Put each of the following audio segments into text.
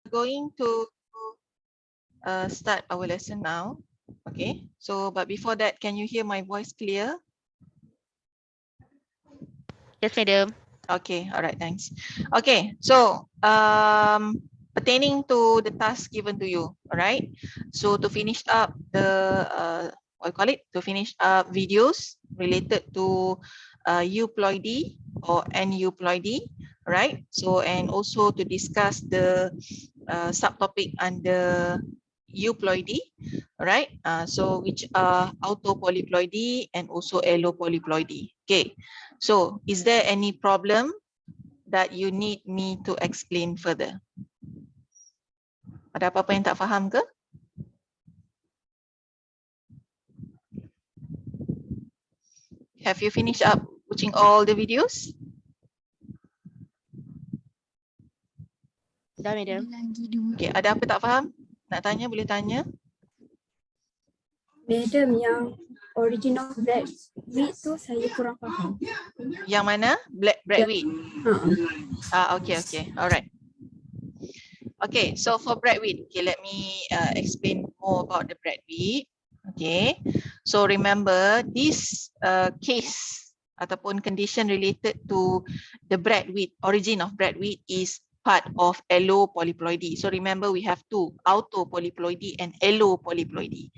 going to start our lesson now. Okay, so but before that, can you hear my voice clear? Yes, madam. Okay, all right, thanks. Okay, so pertaining to the task given to you, all right. So to finish up the what you call it, to finish up videos related to euploidy or aneuploidy, right? So and also to discuss the subtopic under euploidy, right? So which are autopolyploidy and also allopolyploidy. Okay, so is there any problem that you need me to explain further? Ada apa-apa yang tak faham ke? Have you finished up watching all the videos? Dah, madam. Okay, ada apa tak faham? Nak tanya boleh tanya. Madam, yang origin of bread wheat tu saya kurang faham. Yang mana? Bread wheat. Okay, alright. Okay, so for bread wheat, okay, let me explain more about the bread wheat. Okay, so remember this case ataupun condition related to the bread wheat, origin of bread wheat is part of allopolyploidy. So remember we have two, autopolyploidy and allopolyploidy.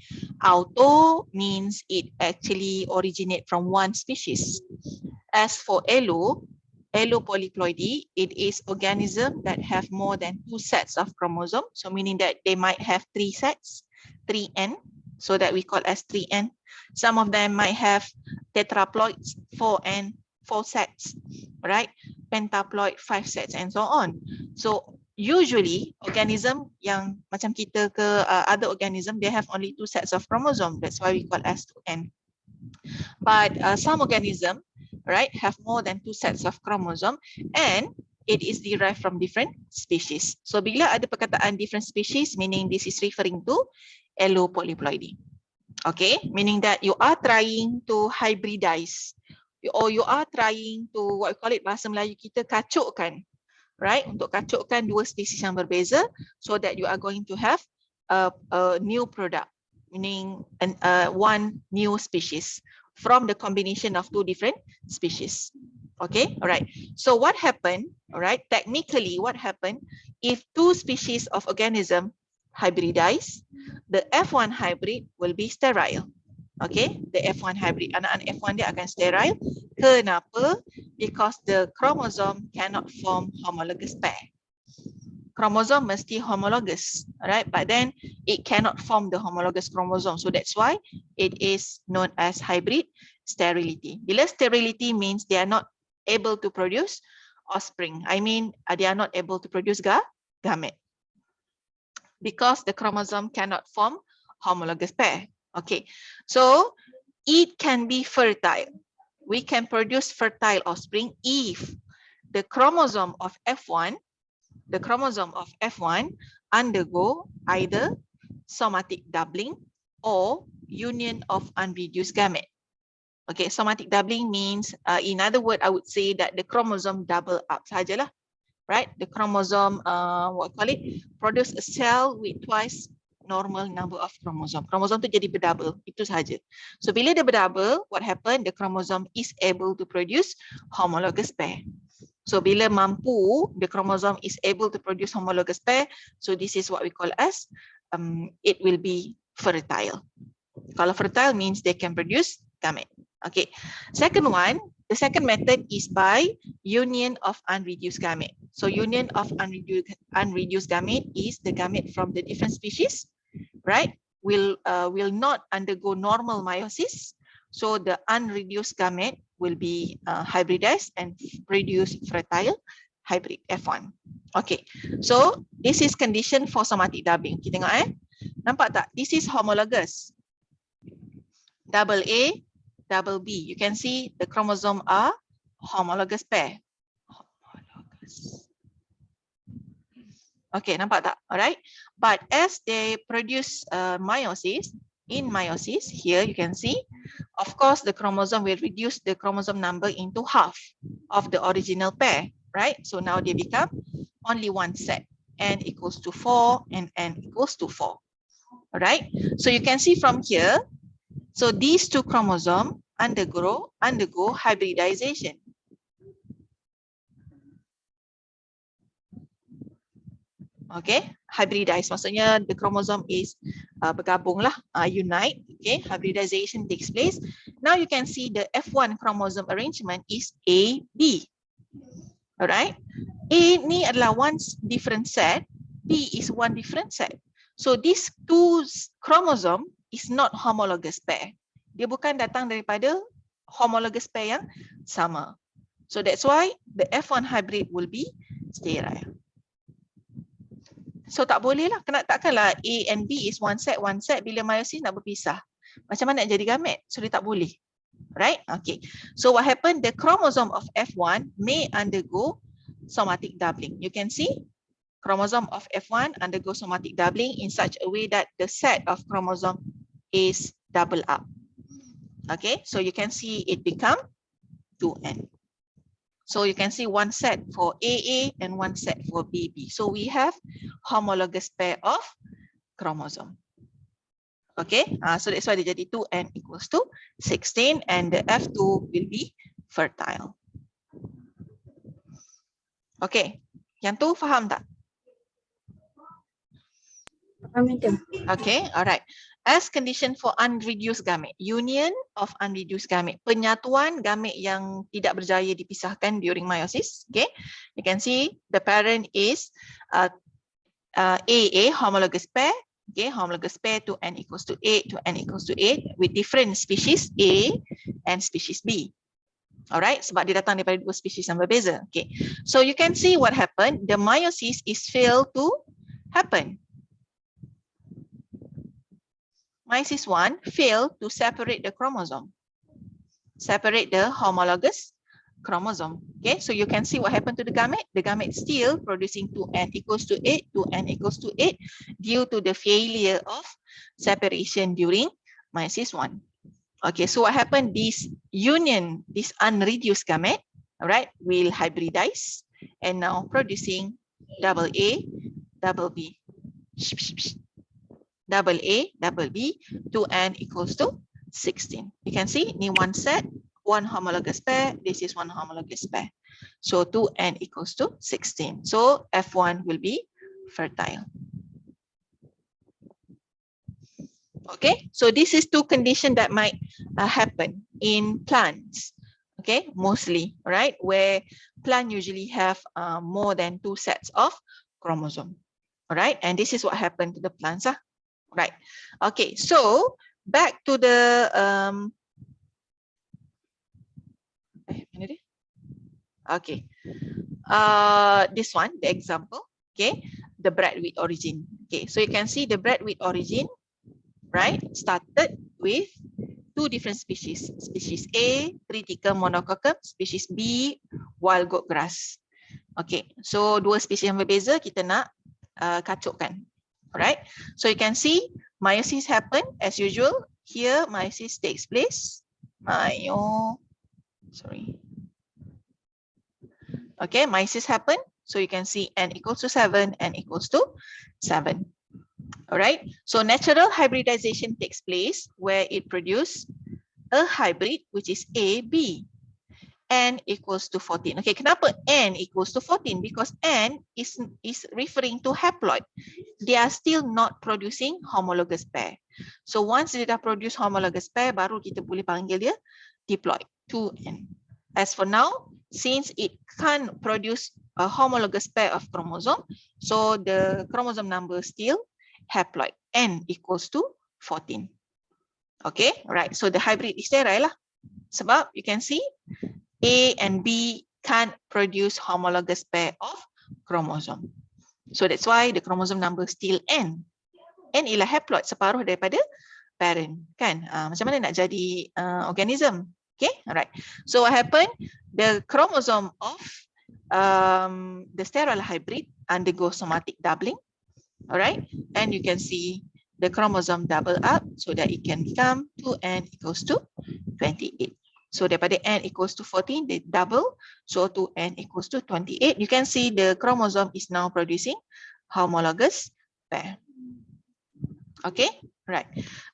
Auto means it actually originate from one species. As for allopolyploidy, it is organism that have more than 2 sets of chromosomes. So meaning that they might have 3 sets, 3N, so that we call as 3N. Some of them might have tetraploids, 4N, 4 sets, right? Pentaploid, 5 sets and so on. So usually organism yang macam kita ke other organism, they have only 2 sets of chromosome. That's why we call as 2N. But some organism, right, have more than 2 sets of chromosome and it is derived from different species. So bila ada perkataan different species, meaning this is referring to allopolyploidy. Okay, meaning that you are trying to hybridize or you are trying to what we call it, bahasa Melayu kita kacukkan, right? Untuk kacukkan dua spesies yang berbeza so that you are going to have a new product, meaning one new species from the combination of 2 different species. Okay, all right. So what happened, all right, technically what happened if 2 species of organism hybridize, the F1 hybrid will be sterile. Okay, the F1 hybrid, anak-anak F1 dia akan sterile. Kenapa? Because the chromosome cannot form homologous pair. Chromosome mesti homologous, right? But then it cannot form the homologous chromosome. So that's why it is known as hybrid sterility. Bila sterility means they are not able to produce offspring. I mean, they are not able to produce gamete because the chromosome cannot form homologous pair. Okay, so it can be fertile. We can produce fertile offspring if the chromosome of F1 undergo either somatic doubling or union of unreduced gamete. Okay, somatic doubling means, in other words, I would say that the chromosome double up sajalah, right? The chromosome, what call it, produce a cell with twice normal number of chromosome. Chromosome tu jadi berdouble, itu sahaja. So bila dia berdouble, what happen? The chromosome is able to produce homologous pair. So bila mampu, the chromosome is able to produce homologous pair. So this is what we call as, it will be fertile. Kalau fertile means they can produce gamete. Okay. Second one, the second method is by union of unreduced gamete. So union of unreduced gamete is the gamete from the different species, right? Will not undergo normal meiosis. So the unreduced gamete will be hybridized and produce fertile hybrid F1. Okay, so this is condition for somatic doubling. Kita tengok nampak tak? This is homologous. Double A, double B. You can see the chromosome are homologous pair. Homologous. Okay, nampak tak? Alright. But as they produce meiosis, in meiosis, here you can see, of course, the chromosome will reduce the chromosome number into half of the original pair, right? So now they become only 1 set. n equals to 4 and n equals to 4. All right. So you can see from here, so these two chromosomes undergo hybridization. Okay, hybridize maksudnya the chromosome is bergabung lah, unite. Okay, hybridization takes place. Now you can see the F1 chromosome arrangement is A, B. Alright, A ni adalah one different set, B is one different set. So these two chromosome is not homologous pair. Dia bukan datang daripada homologous pair yang sama. So that's why the F1 hybrid will be sterile. So tak boleh lah, takkanlah A and B is one set, bila meiosis nak berpisah. Macam mana nak jadi gamet? So dia tak boleh. Right? Okay. So what happened? The chromosome of F1 may undergo somatic doubling. You can see chromosome of F1 undergo somatic doubling in such a way that the set of chromosome is double up. Okay, so you can see it become 2n. So you can see one set for AA and one set for BB. So we have homologous pair of chromosome. Okay, so that's why dia jadi 2n equals to 16 and the F2 will be fertile. Okay, yang tu faham tak? Okay, alright. As condition for unreduced gamete, union of unreduced gamete, penyatuan gamete yang tidak berjaya dipisahkan during meiosis. Okay, you can see the parent is AA, homologous pair. Okay, homologous pair to n equals to 8 to n equals to 8 with different species A and species B. Alright, sebab dia datang daripada dua species yang berbeza. Okay, so you can see what happened. The meiosis is failed to happen. Meiosis 1 failed to separate the chromosome, separate the homologous chromosome. Okay, so you can see what happened to the gamete. The gamete still producing 2n equals to 8, 2n equals to 8 due to the failure of separation during meiosis 1. Okay, so what happened? This union, this unreduced gamete, all right, will hybridize and now producing double A, double B. Double A, double B, 2n equals to 16. You can see ni one set, one homologous pair. This is one homologous pair. So 2n equals to 16. So F1 will be fertile. Okay, so this is two conditions that might happen in plants. Okay, mostly, right, where plant usually have more than 2 sets of chromosome. All right, and this is what happened to the plants. Right. Okay, so back to the okay. This one, the example, okay, the bread with origin. Okay, so you can see the bread with origin, right, started with 2 different species. Species A, Triticum monococcus, species B, wild goat grass. Okay, so 2 species yang berbeza kita nak kacukkan. Alright, so you can see meiosis happen as usual. Here meiosis takes place. Okay, meiosis happen. So you can see n equals to 7, n equals to 7. Alright, so natural hybridization takes place where it produces a hybrid which is A, B. N equals to 14. Okay, kenapa n equals to 14? Because n is referring to haploid. They are still not producing homologous pair. So once they dah produce homologous pair, baru kita boleh panggil dia diploid, 2n. As for now, since it can't produce a homologous pair of chromosome, so the chromosome number still haploid, n equals to 14. Okay, right. So the hybrid is sterile lah. Sebab you can see A and B can't produce homologous pair of chromosome. So that's why the chromosome number still n. N ialah haploid, separuh daripada parent. Kan? Macam mana nak jadi organism? Okay, alright. So what happened? The chromosome of the sterile hybrid undergo somatic doubling. Alright, and you can see the chromosome double up so that it can become 2n equals to 28. So daripada n equals to 14, they double. So 2n equals to 28. You can see the chromosome is now producing homologous pair. Okay, right.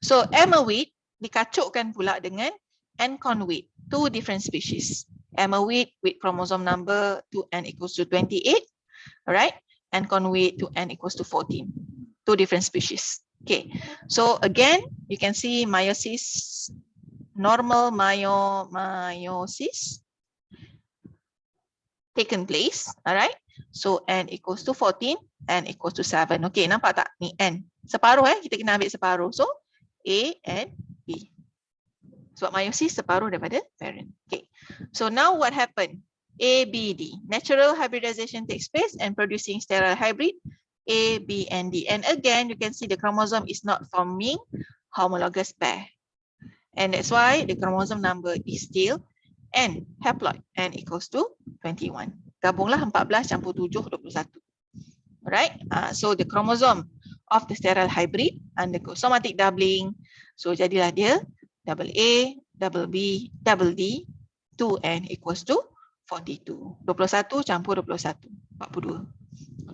So Emma-wheat dikacukkan pula dengan Ancon-wheat, two different species. Emma-wheat with chromosome number 2n equals to 28, right? Ancon-wheat 2n equals to 14, two different species. Okay, so again, you can see meiosis, normal meiosis taken place, all right? So n equals to 14, n equals to 7. Okay, nampak tak? Ni n. Separuh kita kena ambil separuh. So A and B. Sebab meiosis separuh daripada parent. Okay. So now what happened? A, B, D. Natural hybridization takes place and producing sterile hybrid A, B, and D. And again, you can see the chromosome is not forming homologous pair. And that's why the chromosome number is still N, haploid, N equals to 21. Gabunglah 14 campur 7, 21. Alright, so the chromosome of the sterile hybrid undergo somatic doubling. So jadilah dia double A, double B, double D, 2N equals to 42. 21 campur 21, 42.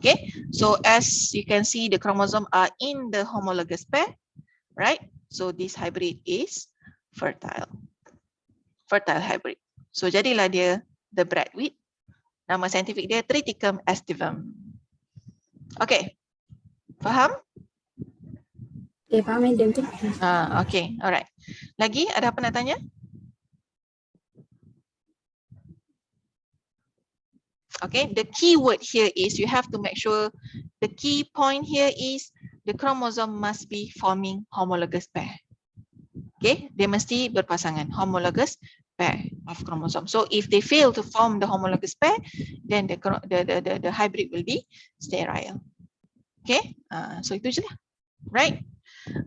Okay, so as you can see, the chromosome are in the homologous pair, right? So this hybrid is fertile. Fertile hybrid. So jadilah dia the breadwheat. Nama saintifik dia Triticum aestivum. Okay, faham? Okay, faham Madam. Okay, alright. Lagi ada apa nak tanya? Okay, the key word here is you have to make sure the key point here is the chromosome must be forming homologous pair. Okay, dia mesti berpasangan, homologous pair of chromosome. So if they fail to form the homologous pair, then the hybrid will be sterile. Okay, so itu je lah. Right?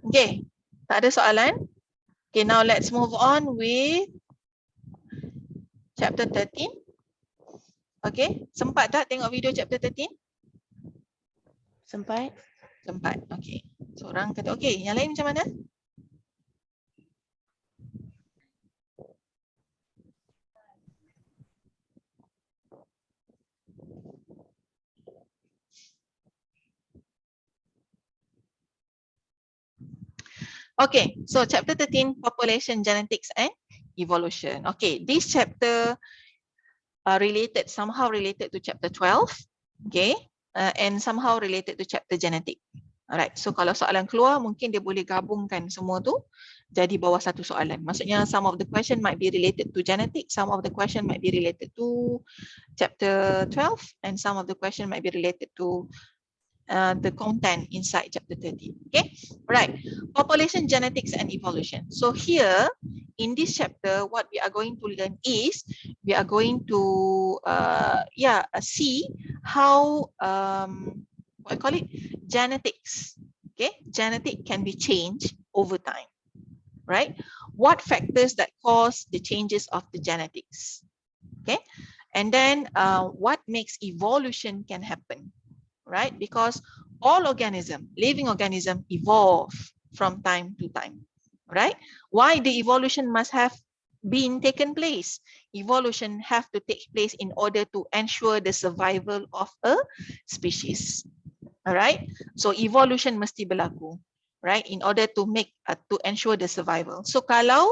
Okay, tak ada soalan? Okay, now let's move on with chapter 13. Okay, sempat tak tengok video chapter 13? Sempat? Sempat, okay. Seorang kata okay, yang lain macam mana? Okay, so chapter 13, population, genetics and evolution. Okay, this chapter related, somehow related to chapter 12, okay, and somehow related to chapter genetic. Alright, so kalau soalan keluar, mungkin dia boleh gabungkan semua tu jadi bawah satu soalan. Maksudnya some of the question might be related to genetic, some of the question might be related to chapter 12, and some of the question might be related to the content inside chapter 13. Okay, right. Population, genetics, and evolution. So here in this chapter, what we are going to learn is we are going to see how what I call it, genetics. Okay, genetic can be changed over time. Right? What factors that cause the changes of the genetics? Okay, and then what makes evolution can happen? Right? Because all organism, living organism evolve from time to time, right? Why the evolution must have been taken place? Evolution have to take place in order to ensure the survival of a species. All right? So evolution mesti berlaku, right? In order to make to ensure the survival. So kalau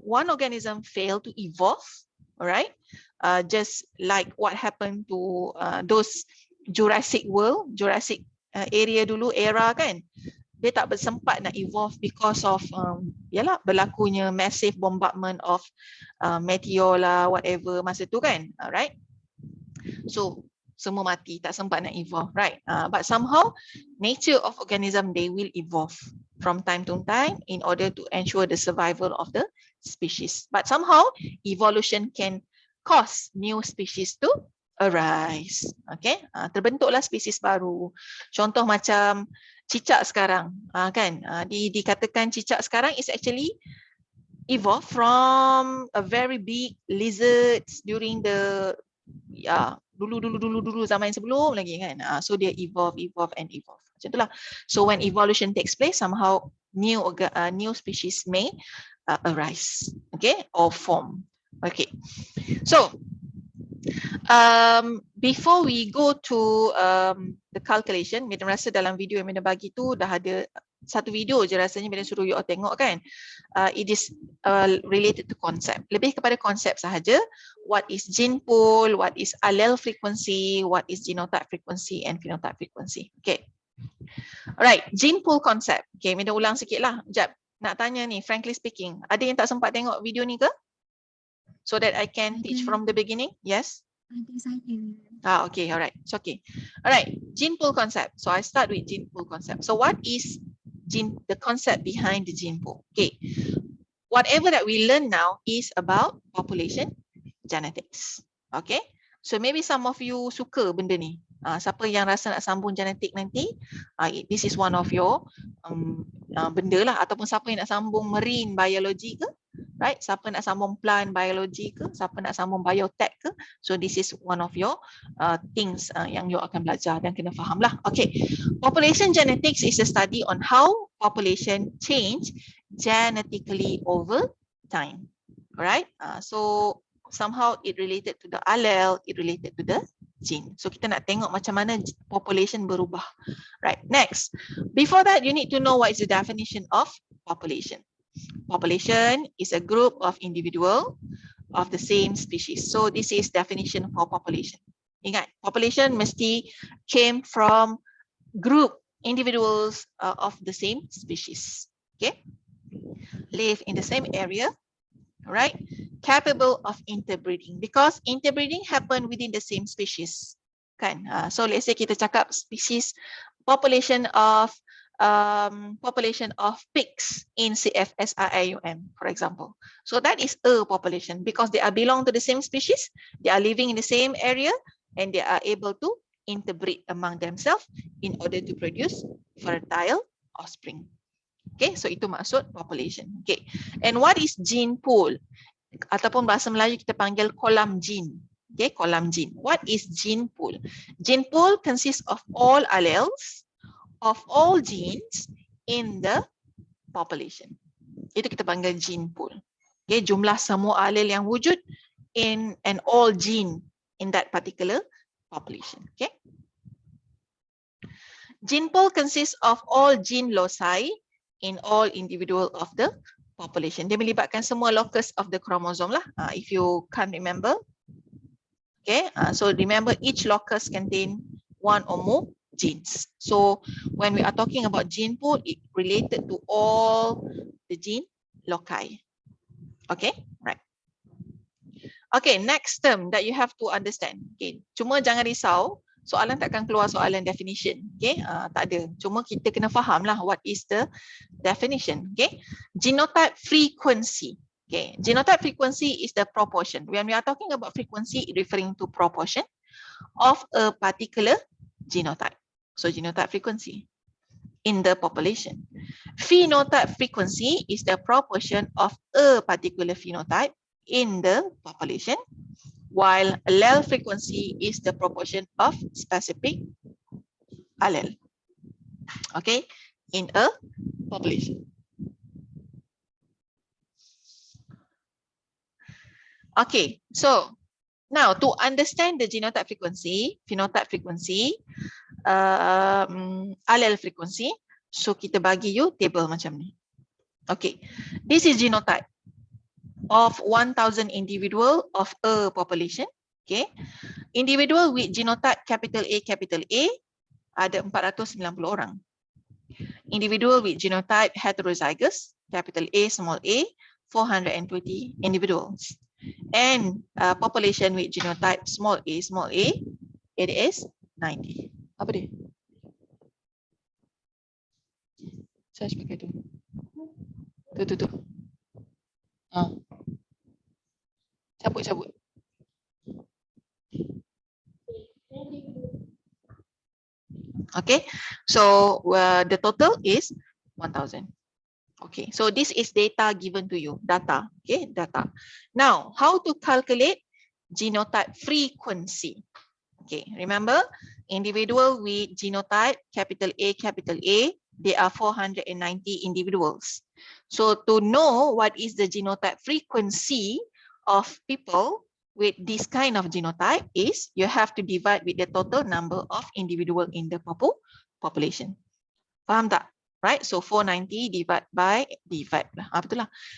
one organism fail to evolve, all right? Just like what happened to those Jurassic World, Jurassic area dulu, era kan, dia tak bersempat nak evolve because of yalah, berlakunya massive bombardment of meteor lah, whatever masa tu kan, alright. So semua mati, tak sempat nak evolve, right? But somehow nature of organism, they will evolve from time to time in order to ensure the survival of the species. But somehow evolution can cause new species to arise. Okay, terbentuklah spesies baru. Contoh macam cicak sekarang, kan? Dikatakan cicak sekarang is actually evolved from a very big lizards during the dulu zaman sebelum lagi kan. So dia evolve. Macam itulah. So when evolution takes place, somehow new species may arise, okay, or form. Okay, so Before we go to the calculation, Mina rasa dalam video yang Mina bagi tu dah ada satu video je rasanya Mina suruh you all tengok kan. It is related to concept. Lebih kepada konsep sahaja. What is gene pool, what is allele frequency, what is genotype frequency and phenotype frequency. Okay. Alright, gene pool concept. Okay, Mina ulang sikit lah. Sekejap, nak tanya ni, frankly speaking, ada yang tak sempat tengok video ni ke? So that I can teach from the beginning? Yes? Ada saya. Okay, alright, it's okay. Alright, gene pool concept. So I start with gene pool concept. So what is the concept behind the gene pool? Okay, whatever that we learn now is about population genetics. Okay, so maybe some of you suka benda ni. Siapa yang rasa nak sambung genetik nanti, this is one of your benda lah. Ataupun siapa yang nak sambung marine biology ke, right? Siapa nak sambung plant biology ke, siapa nak sambung biotech ke. So this is one of your things yang you akan belajar dan kena faham lah. Okay, population genetics is a study on how population change genetically over time. Alright, so somehow it related to the allele, it related to the gene. So kita nak tengok macam mana population berubah. Right, next. Before that, you need to know what is the definition of population. Population is a group of individual of the same species. So this is definition for population. Ingat, population mesti came from group individuals of the same species. Okay, live in the same area. Right, capable of interbreeding because interbreeding happen within the same species, kan? So let's say kita cakap species population of pigs in CFSRIUM, for example. So that is a population because they are belong to the same species, they are living in the same area, and they are able to interbreed among themselves in order to produce fertile offspring. Okay, so itu maksud population. Okay, and what is gene pool? Ataupun bahasa Melayu kita panggil kolam gene. Okay, kolam gene. What is gene pool? Gene pool consists of all alleles of all genes in the population. Itu kita panggil gene pool. Okay, jumlah semua allele yang wujud in an all gene in that particular population. Okay. Gene pool consists of all gene loci in all individual of the population. Dia melibatkan semua locus of the chromosome lah. If you can't remember. Okay, so remember each locus contain one or more genes. So when we are talking about gene pool, it related to all the gene loci. Okay, right. Okay, next term that you have to understand. Okay, cuma jangan risau. Soalan takkan keluar soalan definition. Okay, tak ada. Cuma kita kena faham lah what is the definition. Okay, genotype frequency. Okay, genotype frequency is the proportion. When we are talking about frequency, it referring to proportion of a particular genotype. So genotype frequency in the population. Phenotype frequency is the proportion of a particular phenotype in the population, while allele frequency is the proportion of specific allele. Okay, in a population. Okay, so now to understand the genotype frequency, phenotype frequency, allele frequency, so kita bagi you table macam ni. Okay, this is genotype of 1,000 individual of a population. Okay, individual with genotype capital A ada 490 orang. Individual with genotype heterozygous capital A small a 420 individuals. And population with genotype small a, it is 90. Apa dia? Search pakai tu. Tu. Cabut. Okay, so the total is 1,000. Okay, so this is data given to you, data. Okay, data. Now, how to calculate genotype frequency? Okay, remember, individual with genotype capital A, they are 490 individuals. So to know what is the genotype frequency of people with this kind of genotype is you have to divide with the total number of individual in the population. Faham tak? Right? So 490 divide by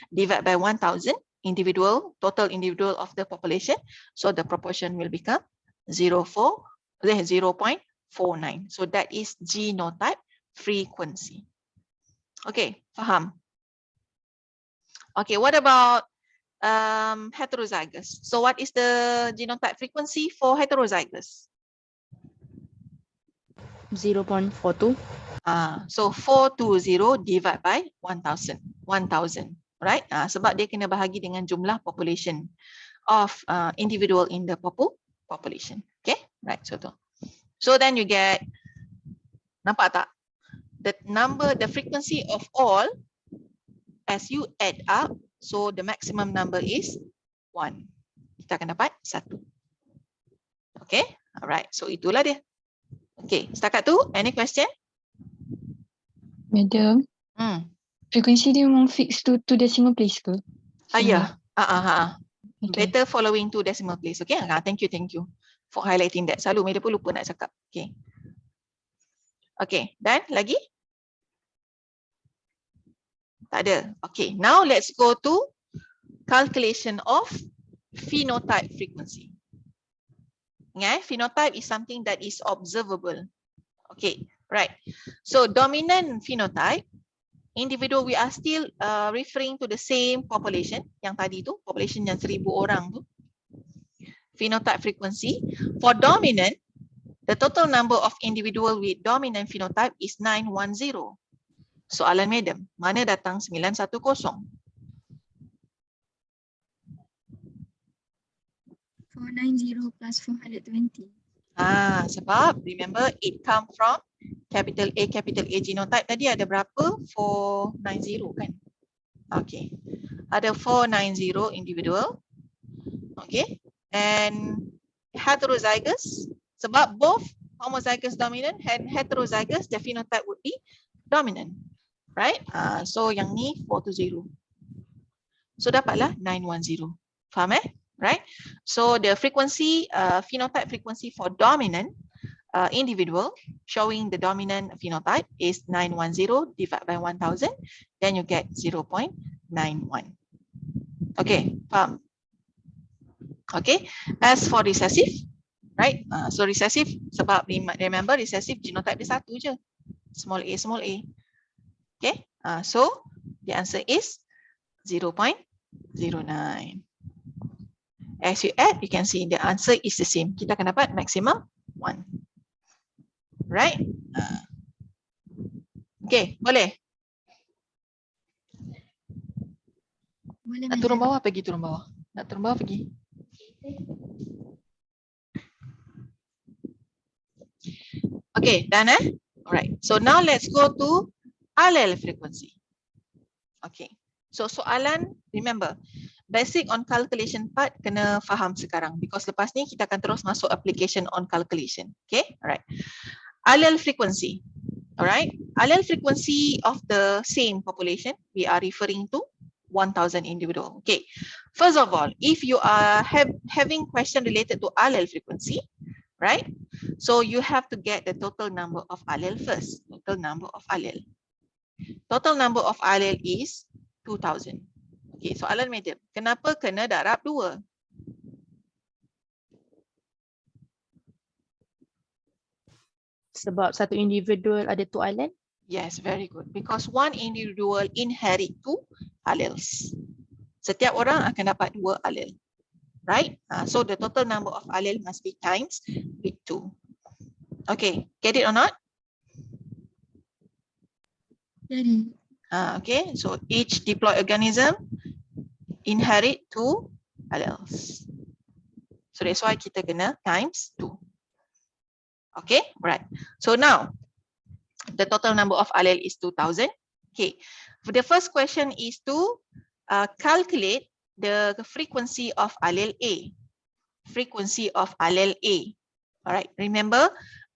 1000 individual, total individual of the population. So the proportion will become 0.49. So that is genotype frequency. Okay, faham? Okay, what about heterozygous? So what is the genotype frequency for heterozygous? 0.42. So 420 divide by 1000. Right? Sebab dia kena bahagi dengan jumlah population of individual in the population. Okay, right. So then you get, nampak tak? The frequency of all as you add up, so the maximum number is 1. Kita akan dapat 1. Okay, alright. So itulah dia. Okay, setakat tu, any question? Madam, frekuensi dia memang fix to decimal place ke? Ya. Okay. Better following 2 decimal place. Okay, thank you for highlighting that. Selalu Meda pun lupa nak cakap. Okay. Okay, dan lagi? Tak ada. Okay, now let's go to calculation of phenotype frequency. Ingat, phenotype is something that is observable. Okay, right. So dominant phenotype, individual, we are still referring to the same population yang tadi tu, population yang 1000 orang tu. Phenotype frequency. For dominant, the total number of individual with dominant phenotype is 910. Soalan madam, mana datang 910? 490 plus 420. Sebab remember it come from capital A genotype. Tadi ada berapa? 490 kan? Okay. Ada 490 individual. Okay. And heterozygous, sebab both homozygous dominant and heterozygous, the phenotype would be dominant. Right? So yang ni 420. So dapatlah 910. Faham right? So the frequency, phenotype frequency for dominant individual showing the dominant phenotype is 910 divided by 1000, then you get 0.91. Okay, faham? Okay, as for recessive, right? So recessive, sebab remember recessive genotype dia satu je, small a. Okay, so the answer is 0.09. As you add, you can see the answer is the same. Kita akan dapat maximum 1. Right? Okay, boleh? Boleh. Nak turun bawah, pergi turun bawah. Nak turun bawah, pergi. Okay, done Alright, so now let's go to allele frequency. Okay, so soalan, remember, basic on calculation part kena faham sekarang because lepas ni kita akan terus masuk application on calculation. Okay, alright. Allele frequency. Alright, allele frequency of the same population, we are referring to 1000 individual. Okay, first of all, if you are having question related to allele frequency, right? So you have to get the total number of allele first. Total number of allele. Total number of allele is 2000. Okay, soalan madam, kenapa kena darab 2? Sebab satu individual ada 2 allele. Yes, very good. Because one individual inherit 2 alleles. Setiap orang akan dapat 2 allele. Right? So the total number of allele must be times with 2. Okay, get it or not? Jadi, Okay, so each diploid organism inherit 2 alleles. So that's why kita kena times 2. Okay, right. So now, the total number of allele is 2000. Okay, the first question is to calculate the frequency of allele A. Frequency of allele A. All right, remember,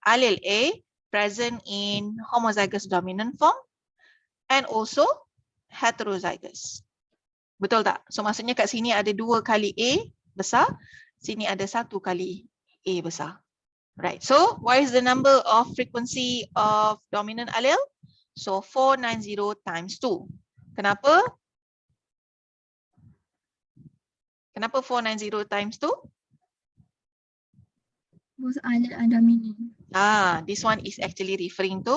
allele A present in homozygous dominant form and also heterozygous. Betul tak? So maksudnya kat sini ada 2 kali A besar Sini ada 1 kali A besar. Right. So what is the number of frequency of dominant allele? So 490 times 2. Kenapa? Kenapa 490 times 2? Both allele are dominant. This one is actually referring to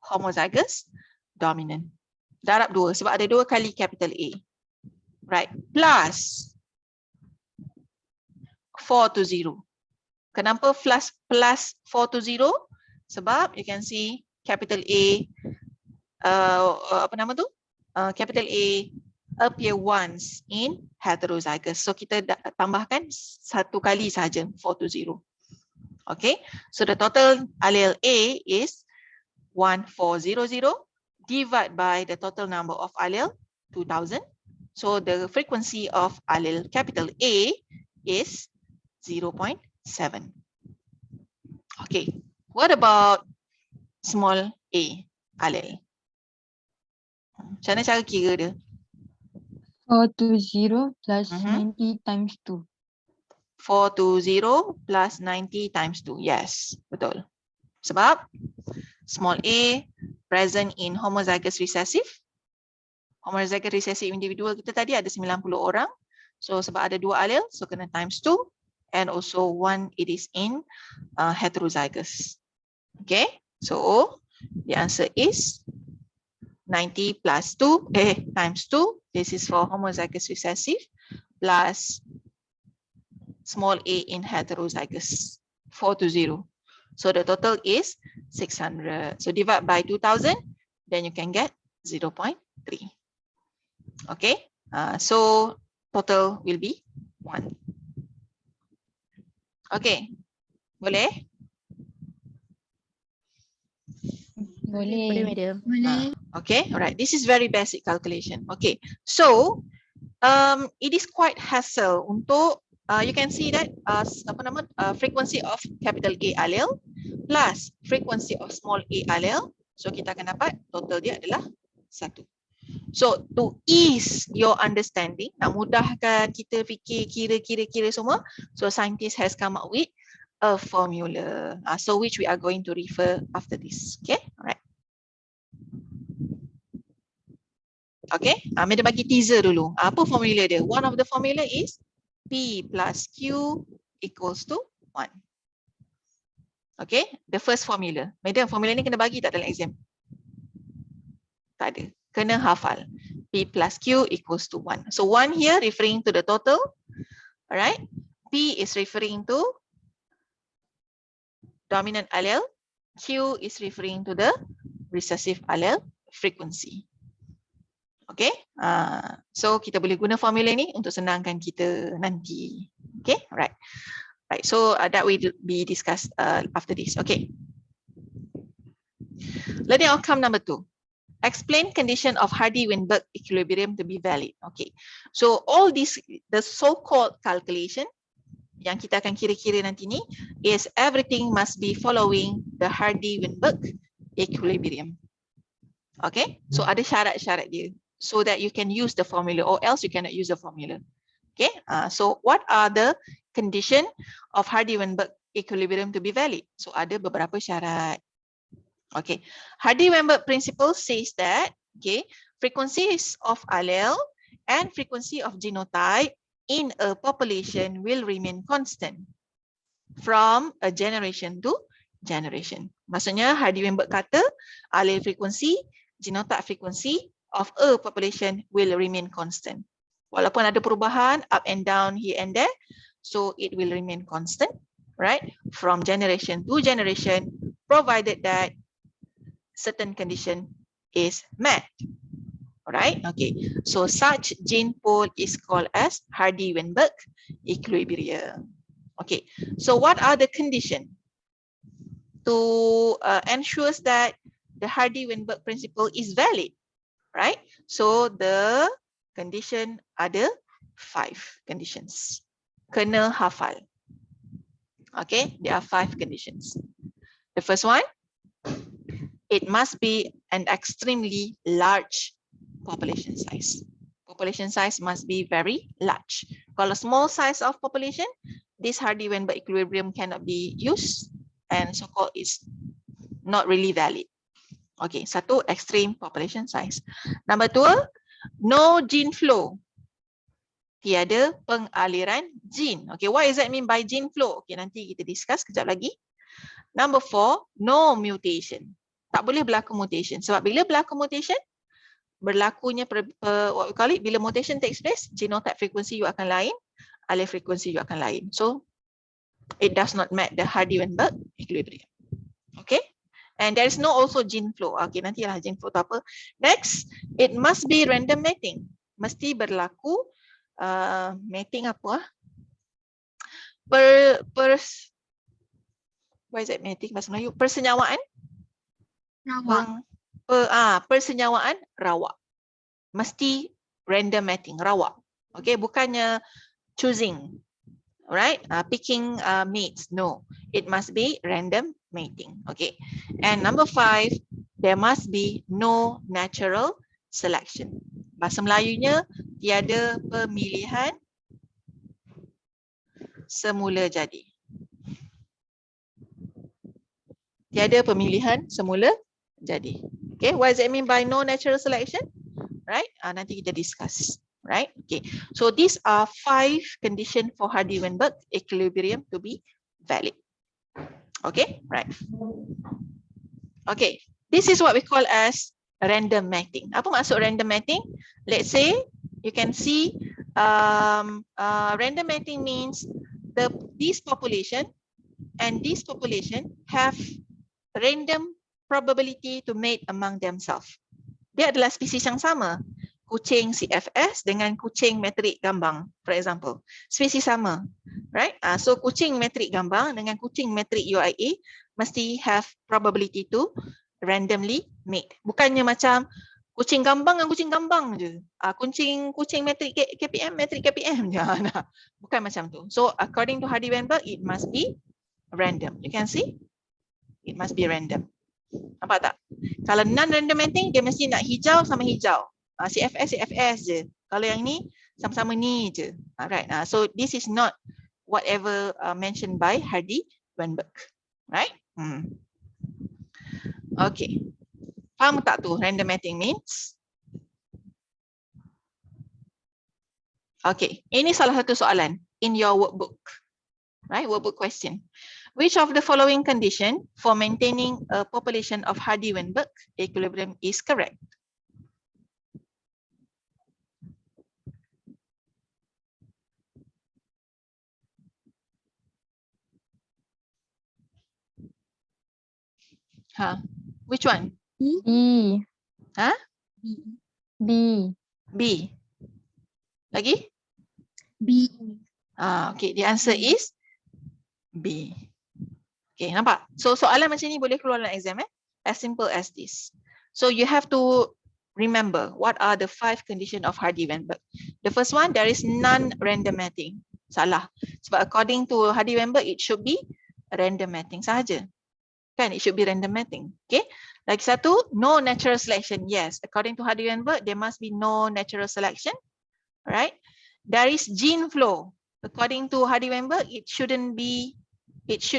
homozygous dominant. Darab 2 sebab ada 2 kali capital A. Right. Plus 420. Kenapa plus 420? Sebab you can see capital A, apa nama tu? Capital A appear once in heterozygous. So kita tambahkan 1 kali saja 420. Okay, so the total allele A is 1400 divided by the total number of allele 2000. So the frequency of allele capital A is 0.7. Okay, what about small a allele? Macam mana cara kira dia? 420 plus 90 times 2. 420 plus 90 times 2. Yes, betul. Sebab small a present in homozygous recessive. Homozygous recessive individual kita tadi ada 90 orang. So sebab ada 2 allele, so kena times 2. And also 1 it is in heterozygous. Okay, so the answer is 90 plus 2 times 2. This is for homozygous recessive plus small a in heterozygous 420. So the total is 600. So divide by 2000, then you can get 0.3. Okay, so total will be 1. Okay, boleh? Boleh, Boleh. madam. Boleh. Okay, all right. This is very basic calculation. Okay, so it is quite hassle untuk you can see that frequency of capital A allele plus frequency of small a allele. So kita akan dapat total dia adalah 1. So to ease your understanding, nak mudahkan kita fikir kira semua, so scientist has come up with a formula. So which we are going to refer after this. Okay, alright. Okay, Madam bagi teaser dulu. Apa formula dia? One of the formula is P plus Q equals to 1. Okay, the first formula. Madam, formula ni kena bagi tak dalam exam? Tak ada. Kena hafal. P plus Q equals to 1. So 1 here referring to the total. Alright. P is referring to dominant allele. Q is referring to the recessive allele frequency. Okay. So kita boleh guna formula ni untuk senangkan kita nanti. Okay. Alright. Right. So that will be discussed after this. Okay. Learning outcome number 2. Explain condition of Hardy-Weinberg equilibrium to be valid. Okay, so all this, the so-called calculation yang kita akan kira-kira nanti ni is everything must be following the Hardy-Weinberg equilibrium. Okay, so ada syarat-syarat dia so that you can use the formula or else you cannot use the formula. Okay, so what are the condition of Hardy-Weinberg equilibrium to be valid? So ada beberapa syarat. Okay, Hardy-Weinberg principle says that frequencies of allele and frequency of genotype in a population will remain constant from a generation to generation. Maksudnya Hardy-Weinberg kata allele frequency, genotype frequency of a population will remain constant. Walaupun ada perubahan up and down here and there, so it will remain constant, right? From generation to generation, provided that certain condition is met. Alright, okay. So such gene pool is called as Hardy-Weinberg equilibrium. Okay, so what are the conditions to ensure that the Hardy-Weinberg principle is valid? Right, so the condition ada 5 conditions. Kena hafal. Okay, there are 5 conditions. The first one, it must be an extremely large population size. Population size must be very large. Kalau small size of population, this Hardy-Weinberg equilibrium cannot be used and so-called is not really valid. Okay, satu, extreme population size. Number 2, no gene flow. Tiada pengaliran gene. Okay, what does that mean by gene flow? Okay, nanti kita discuss kejap lagi. Number 4, no mutation. Tak boleh berlaku mutation. Sebab bila berlaku mutation, berlakunya what we call it, bila mutation takes place, genotype frequency you akan lain, allele frequency you akan lain. So, it does not match the Hardy-Weinberg equilibrium. Okay? And there is no also gene flow. Okay, nantilah gene flow tu apa. Next, it must be random mating. Mesti berlaku mating apa? What is that mating bahasa Melayu? Persenyawaan? Rawak. Persenyawaan rawak. Mesti random mating, rawak. Okay, bukannya choosing. Alright, picking mates. No, it must be random mating. Okay, and number 5, there must be no natural selection. Bahasa Melayunya, tiada pemilihan semula jadi. Tiada pemilihan semula jadi. Okay, what does it mean by no natural selection? Right, nanti kita discuss. Right, okay. So these are 5 conditions for Hardy-Weinberg equilibrium to be valid. Okay, right. Okay, this is what we call as random mating. Apa maksud random mating? Let's say you can see random mating means this population and this population have random probability to mate among themselves. Dia adalah spesies yang sama. Kucing CFS dengan kucing metrik gambang, for example. Spesies sama. Right? So kucing metrik gambang dengan kucing metrik UIA mesti have probability to randomly mate. Bukannya macam kucing gambang dengan kucing gambang je. Kucing metrik KPM je. Bukan macam tu. So according to Hardy-Weinberg, it must be random. You can see? It must be random. Nampak tak? Kalau non-random mating, dia mesti nak hijau sama hijau. CFS je. Kalau yang ni, sama-sama ni je. Alright. So this is not whatever mentioned by Hardy-Weinberg. Right? Okay. Faham tak tu random mating means? Okay. Ini salah satu soalan in your workbook. Right? Workbook question. Which of the following condition for maintaining a population of Hardy-Weinberg equilibrium is correct? Which one? B. Huh? B. B. Lagi? B. Okay, the answer is B. Okay, nampak? So soalan macam ni boleh keluar dalam exam as simple as this. So you have to remember what are the 5 conditions of Hardy-Weinberg. The first one, there is non-random mating. Salah. Sebab according to Hardy-Weinberg, it should be random mating sahaja. Kan? It should be random mating. Okay. Lagi satu, no natural selection. Yes, according to Hardy-Weinberg, there must be no natural selection. Alright. There is gene flow. According to Hardy-Weinberg, it should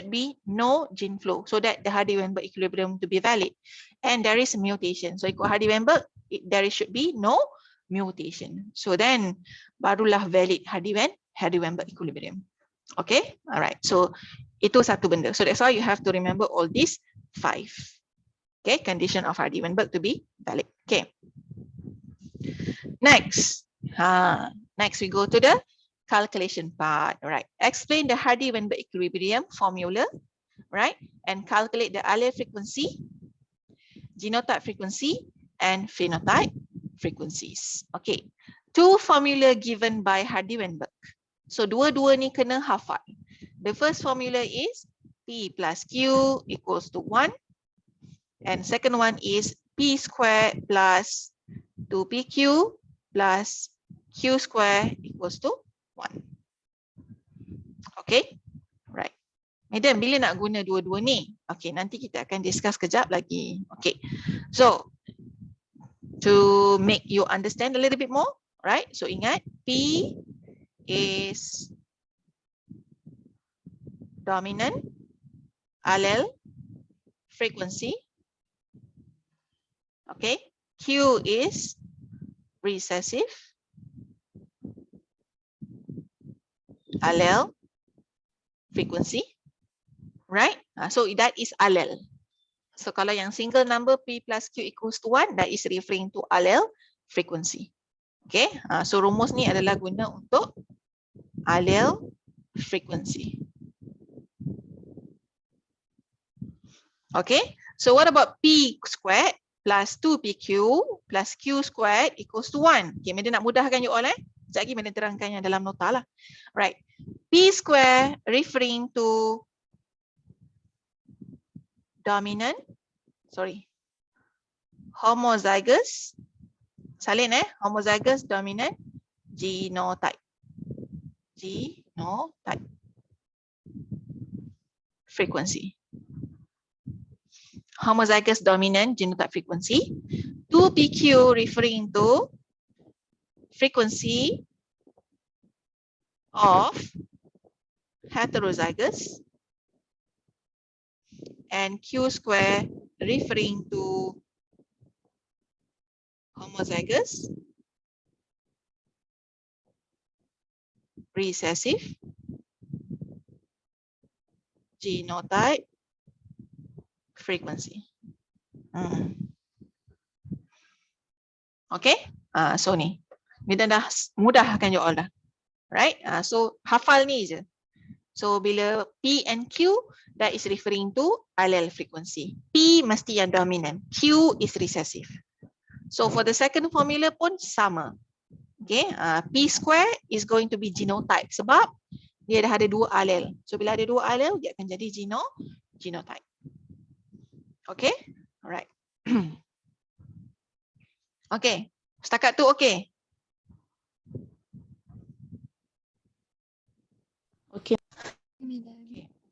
be no gene flow so that the Hardy-Weinberg equilibrium to be valid. And there is mutation. So ikut Hardy-Weinberg, there should be no mutation. So then barulah valid Hardy-Weinberg equilibrium. Okay. Alright. So itu satu benda. So that's why you have to remember all these 5. Okay, condition of Hardy-Weinberg to be valid. Okay. Next. Next we go to the calculation part. Right. Explain the Hardy-Weinberg equilibrium formula, right? And calculate the allele frequency, genotype frequency, and phenotype frequencies. Okay. 2 formula given by Hardy-Weinberg. So dua-dua ni kena hafal. The first formula is P plus Q equals to 1. And second one is P squared plus 2PQ plus Q squared equals to 1. Okay. Right. Madam, bila nak guna dua-dua ni? Okay, nanti kita akan discuss kejap lagi. Okay. So, to make you understand a little bit more, right? So ingat, P is dominant allele frequency. Okay, Q is recessive allele frequency, right? So that is allele. So kalau yang single number P plus Q equals to 1, that is referring to allele frequency. Okay, so rumus ni adalah guna untuk allele frequency. Okay, so what about P squared plus 2PQ plus Q squared equals to 1? Okay, Medan nak mudahkan you all Sekejap lagi Medan terangkan yang dalam nota lah. Right, P square referring to dominant, homozygous, salin homozygous dominant genotype. Genotype frequency. Homozygous dominant genotype frequency. 2PQ referring to frequency of heterozygous, and Q square referring to homozygous, recessive genotype frequency. Okay, so ni Medan dah mudahkan you all dah, right? So hafal ni je. So bila P and Q, that is referring to allele frequency. P mesti yang dominant, Q is recessive. So for the second formula pun sama. Okay, P square is going to be genotype sebab dia dah ada dua allele. So bila ada dua allele, dia akan jadi genotype. Okay, alright. Okay, setakat tu okay. Okay,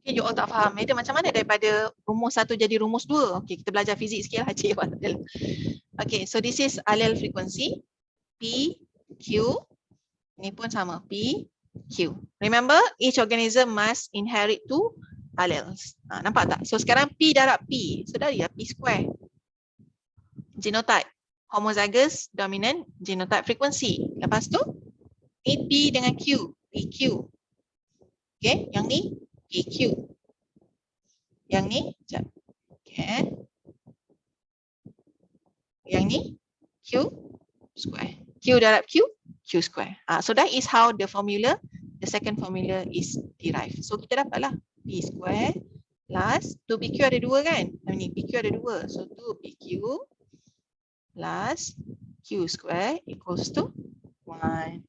you all tak faham. Itu macam mana daripada rumus 1 jadi rumus 2? Okay, kita belajar fizik sikit lah cik. Okay, so this is allele frequency. P, Q. Ini pun sama. P, Q. Remember, each organism must inherit 2 alleles. Nampak tak? So sekarang P darab P. So dari P square. Genotype. Homozygous dominant genotype frequency. Lepas tu, P dengan Q. PQ. Okay, yang ni PQ. Yang ni, sekejap. Okay. Yang ni Q square. Q darab Q, Q square. So that is how the formula, the second formula is derived. So kita dapatlah P square plus 2PQ ada 2 kan? Ini PQ ada 2. So 2PQ plus Q square equals to 1.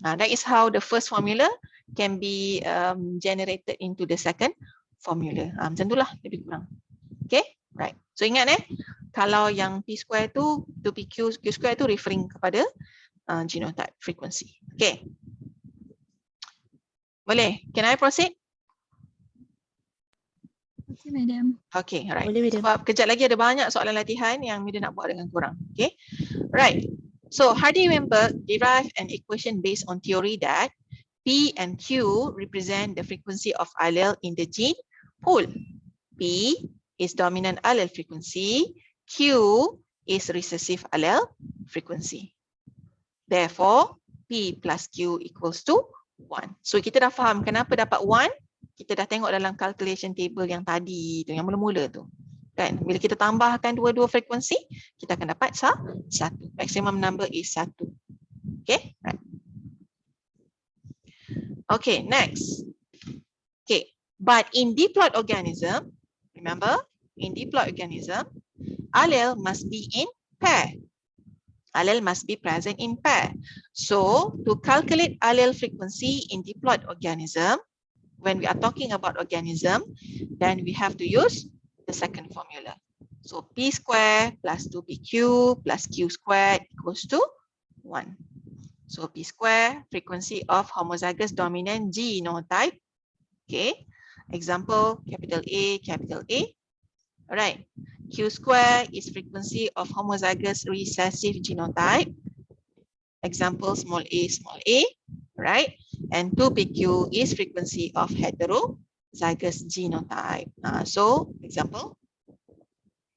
That is how the first formula can be generated into the second formula. Macam itulah lebih kurang. Okay, right. So ingat kalau yang P square tu 2PQ, Q square tu referring kepada genotype frequency. Okay. Boleh? Can I proceed? Okay, madam. Okay, alright. Boleh, madam. Sebab kejap lagi ada banyak soalan latihan yang Mida nak buat dengan korang. Okay, right. So Hardy-Weinberg derived an equation based on theory that P and Q represent the frequency of allele in the gene pool. P is dominant allele frequency, Q is recessive allele frequency. Therefore, P plus Q equals to 1. So kita dah faham kenapa dapat 1. Kita dah tengok dalam calculation table yang tadi tu, yang mula-mula tu. Kan? Bila kita tambahkan dua-dua frekuensi, kita akan dapat 1. Maximum number is 1. Okay, right. Okay, next. Okay, but in diploid organism, remember, in diploid organism, allele must be in pair. Allele must be present in pair. So, to calculate allele frequency in diploid organism, when we are talking about organism, then we have to use the second formula. So, P square plus 2PQ plus Q squared equals to 1. So P square, frequency of homozygous dominant genotype. Okay, example capital A, capital A. Alright, Q square is frequency of homozygous recessive genotype. Example small a, small a. Right, and 2PQ is frequency of heterozygous genotype. So example,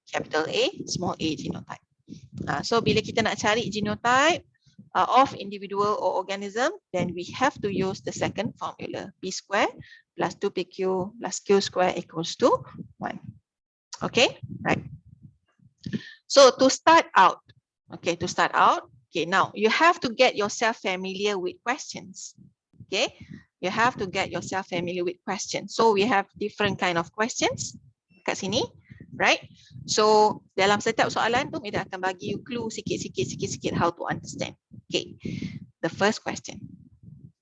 capital A, small a genotype. So bila kita nak cari genotype of individual or organism, then we have to use the second formula, P square plus 2PQ plus Q square equals to 1. Okay, right. So to start out, okay, now you have to get yourself familiar with questions. Okay, you have to get yourself familiar with questions. So we have different kind of questions kat sini, right? So dalam setiap soalan tu, kita akan bagi you clue sikit how to understand. Okay, the first question.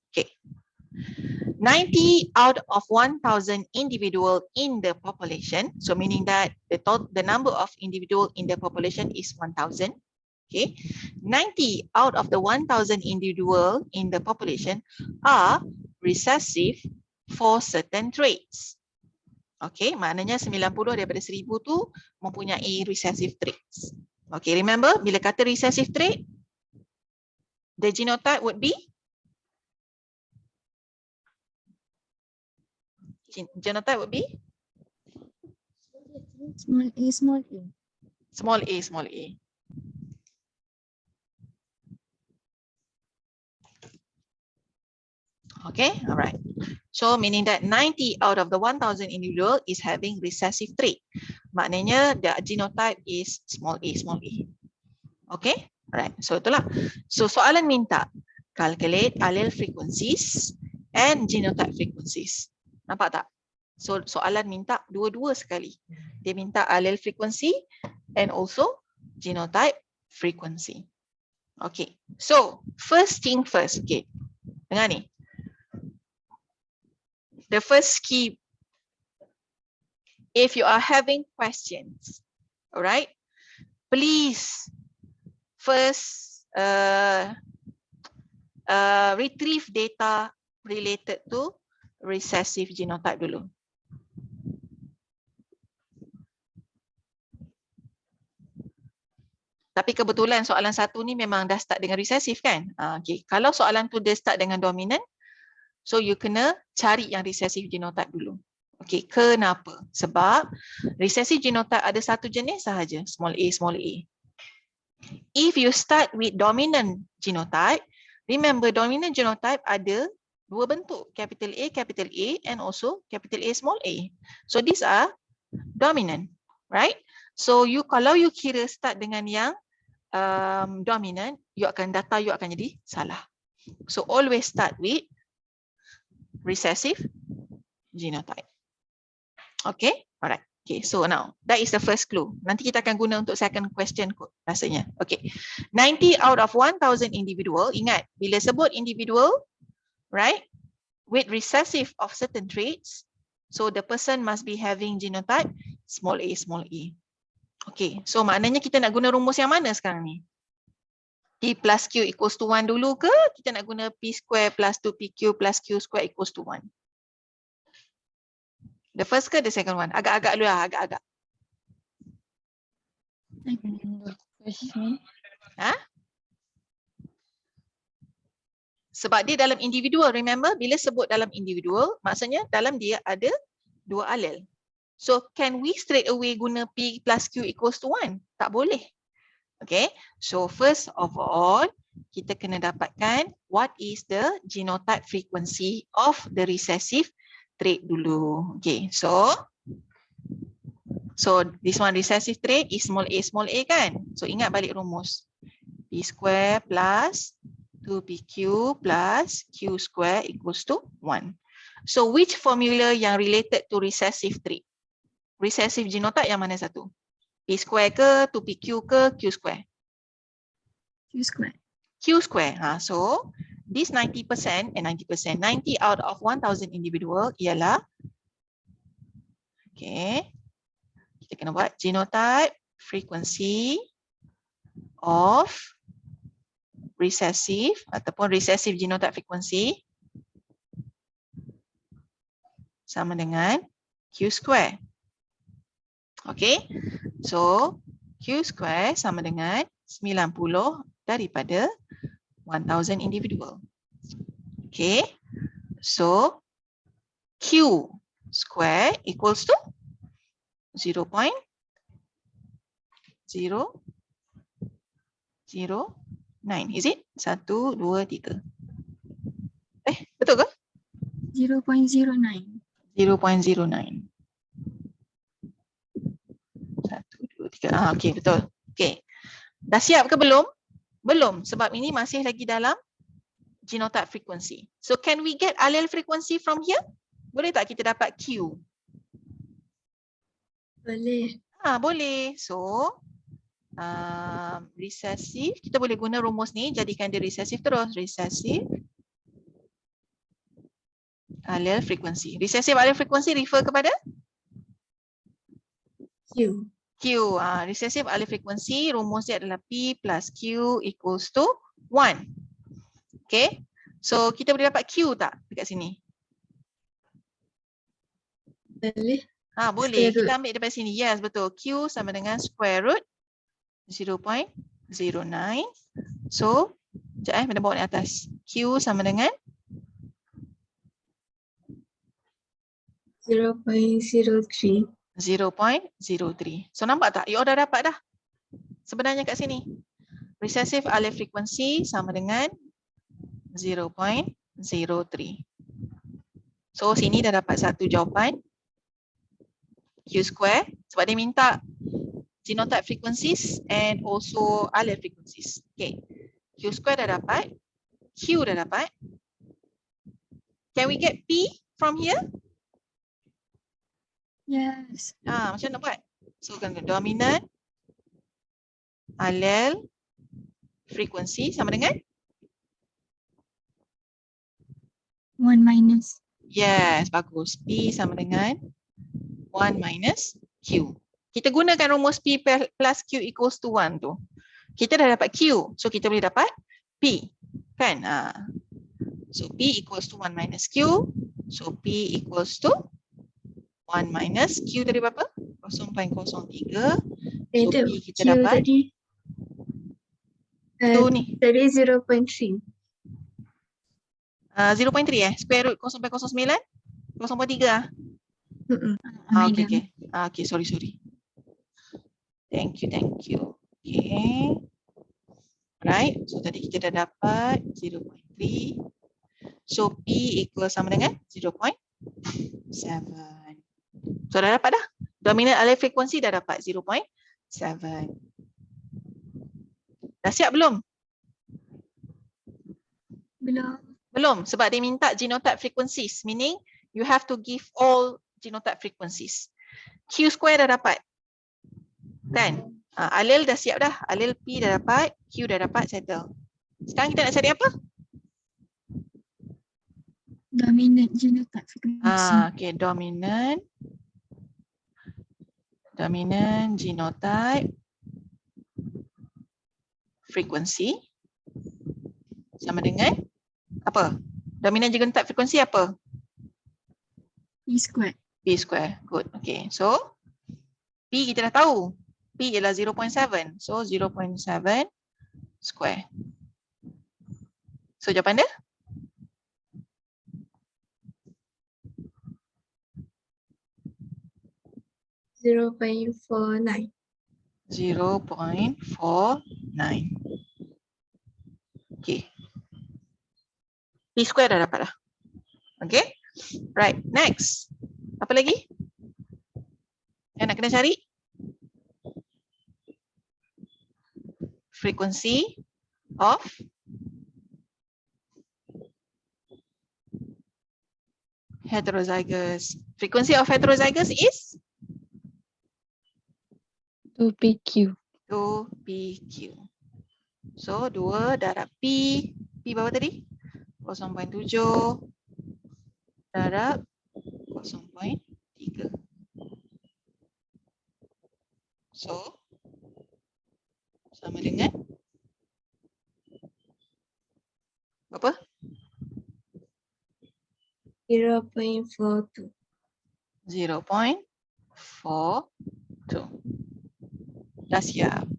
Okay, 90 out of 1,000 individual in the population. So meaning that the number of individual in the population is 1,000. Okay, 90 out of the 1,000 individual in the population are recessive for certain traits. Okay, maknanya 90 daripada 1,000 tu mempunyai recessive traits. Okay, remember bila kata recessive trait, the genotype would be Small a, small a. small a, small a. Okay, all right. So meaning that 90 out of the 1,000 individual is having recessive trait. Maknanya the genotype is small a, small a. Okay, all right. So itulah. So soalan minta calculate allele frequencies and genotype frequencies. Nampak tak? So soalan minta dua-dua sekali. Dia minta allele frequency and also genotype frequency. Okay, so first thing first. Okay, dengar ni. The first key, if you are having questions, all right, please first retrieve data related to recessive genotype dulu. Tapi kebetulan soalan satu ni memang dah start dengan recessive kan? Okay. Kalau soalan tu dia start dengan dominant, so you kena cari yang recessive genotype dulu. Okay, kenapa? Sebab recessive genotype ada satu jenis sahaja, small a, small a. If you start with dominant genotype, remember dominant genotype ada dua bentuk, capital A and also capital A small a. So these are dominant, right? So kalau you kira start dengan yang dominant, data you akan jadi salah. So always start with recessive genotype. Okay, alright. Okay, so now that is the first clue. Nanti kita akan guna untuk second question kot rasanya. Okay, 90 out of 1,000 individual. Ingat, bila sebut individual, right, with recessive of certain traits, so the person must be having genotype small a, small a. Okay, so maknanya kita nak guna rumus yang mana sekarang ni? P plus Q equals to 1 dulu ke? Kita nak guna P square plus 2PQ plus Q square equals to 1. The first ke the second one? Agak-agak dulu lah, agak-agak. Ha? Sebab dia dalam individual, remember? Bila sebut dalam individual, maksudnya dalam dia ada dua alel. So can we straight away guna P plus Q equals to 1? Tak boleh. Okay, so first of all, kita kena dapatkan what is the genotype frequency of the recessive trait dulu. Okay, so this one recessive trait is small a kan? So ingat balik rumus. P square plus 2PQ plus Q square equals to 1. So which formula yang related to recessive trait? Recessive genotype yang mana satu? P square ke, 2PQ ke, Q square? Q square. Q square. So this 90% and 90%, 90 out of 1,000 individual ialah, okay, kita kena buat genotype frequency of recessive ataupun recessive genotype frequency sama dengan Q square. Okay, so Q square sama dengan 90 daripada 1,000 individual. Okay, So Q square equals to 0.009. Is it? 1, 2, 3. Betul ke? 0.09. 0.09. 1, 2, 3. Okey, betul. Okey. Dah siap ke belum? Belum, sebab ini masih lagi dalam genotype frequency. So can we get allele frequency from here? Boleh tak kita dapat Q? Boleh. Boleh. So recessive, kita boleh guna rumus ni, jadikan dia recessive terus. Recessive allele frequency. Recessive allele frequency refer kepada Q. Q. Recessive allele frequency, rumus dia adalah P plus Q equals to 1. Okay. So kita boleh dapat Q tak dekat sini? Boleh. Boleh. Square root. Kita ambil daripada sini. Yes, betul. Q sama dengan square root 0.09. So, sekejap mana bawa ni atas. Q sama dengan 0.03. 0.03. So, nampak tak? You dah dapat dah. Sebenarnya kat sini. Recessive allele frequency sama dengan 0.03. So, sini dah dapat satu jawapan. Q square. Sebab dia minta genotype frequencies and also allele frequencies. Okay. Q square dah dapat. Q dah dapat. Can we get P from here? Yes. Macam mana buat? So, kan dominant allele frequency sama dengan? 1 minus. Yes, bagus. P sama dengan 1 minus Q. Kita gunakan rumus P plus Q equals to 1 tu. Kita dah dapat Q. So, kita boleh dapat P. Kan? So, P equals to 1 minus Q. So, P equals to 1 minus Q tadi berapa? 0.03. So, P kita Q dapat. tadi. Tu ni. Tadi 0.3. 0.3 Square root 0.09? 0.3 Okay. Okay, sorry. Thank you. Okay. Right. So, tadi kita dah dapat 0.3. So, P equal sama dengan 0.7. So, dah dapat dah. Dominant allele frequency dah dapat 0.7. Dah siap belum? Belum, sebab dia minta genotype frequencies. Meaning, you have to give all genotype frequencies. Q square dah dapat. Kan? Allele dah siap dah. Allele P dah dapat. Q dah dapat, settle. Sekarang kita nak cari apa? Dominant genotype frequency. Okay, dominant genotype frequency sama dengan apa? Dominant genotype frequency apa? P square. P square. Good. Okay. So, P kita dah tahu. P ialah 0.7. So, 0.7 square. So, jawapan dia? $0.49. 0.49. Okay. P square dah dapat dah. Okay. Right. Next. Apa lagi? Yang nak kena cari? Frequency of heterozygous. Frequency of heterozygous is 2PQ. 2PQ. So, 2 darab P. P berapa tadi? 0.7 darab 0.3. So, sama dengan berapa? 0.42. 0.42. Dah siap.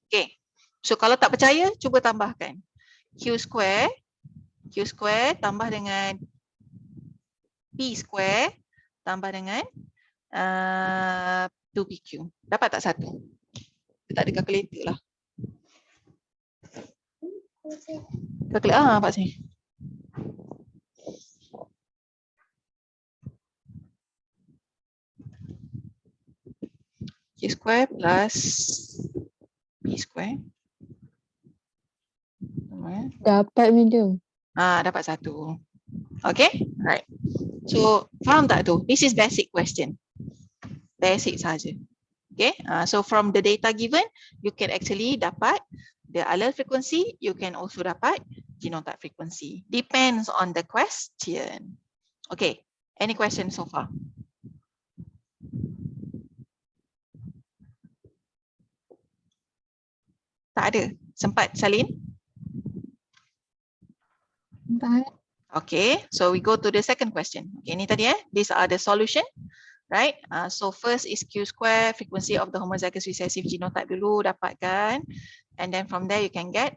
Okay. So, kalau tak percaya, cuba tambahkan. Q square Q square tambah dengan P square tambah dengan 2PQ. Dapat tak satu? Tak ada calculator lah. Calculator Pak sini. Q square plus P square. Dapat medium. Dapat satu. Okay, right. So faham tak tu? This is basic question. Basic saja. Okay, so from the data given, you can actually dapat the allele frequency. You can also dapat genotype frequency. Depends on the question. Okay, any questions so far? Tak ada. Sempat, Salin? Empat. Okay, so we go to the second question. Okay, ni tadi these are the solution, right? So first is Q square, frequency of the homozygous recessive genotype dulu dapatkan, and then from there you can get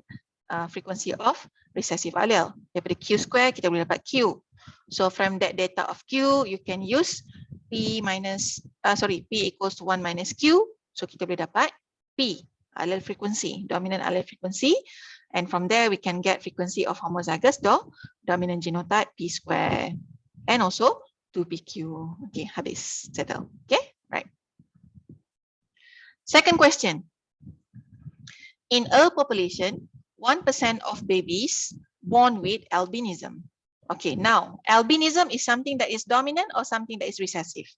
frequency of recessive allele. Daripada Q square kita boleh dapat Q. So from that data of Q, you can use P equals to 1 minus Q. So kita boleh dapat P, allele frequency, dominant allele frequency. And from there we can get frequency of homozygous dominant genotype P square. And also 2PQ. Okay, habis, settle. Okay, right. Second question. In a population, 1% of babies born with albinism. Okay, now albinism is something that is dominant or something that is recessive?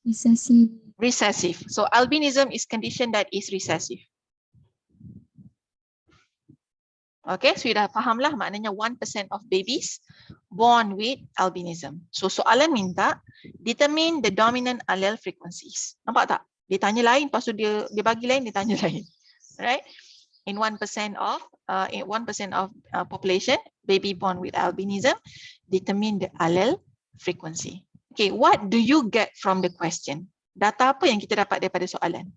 Recessive. Recessive. So albinism is condition that is recessive. Okay, so you dah faham lah maknanya 1% of babies born with albinism. So soalan minta determine the dominant allele frequencies. Nampak tak? Dia tanya lain, lepas tu dia bagi lain, dia tanya lain. Right? In 1% of population, baby born with albinism, determine the allele frequency. Okay, what do you get from the question? Data apa yang kita dapat daripada soalan?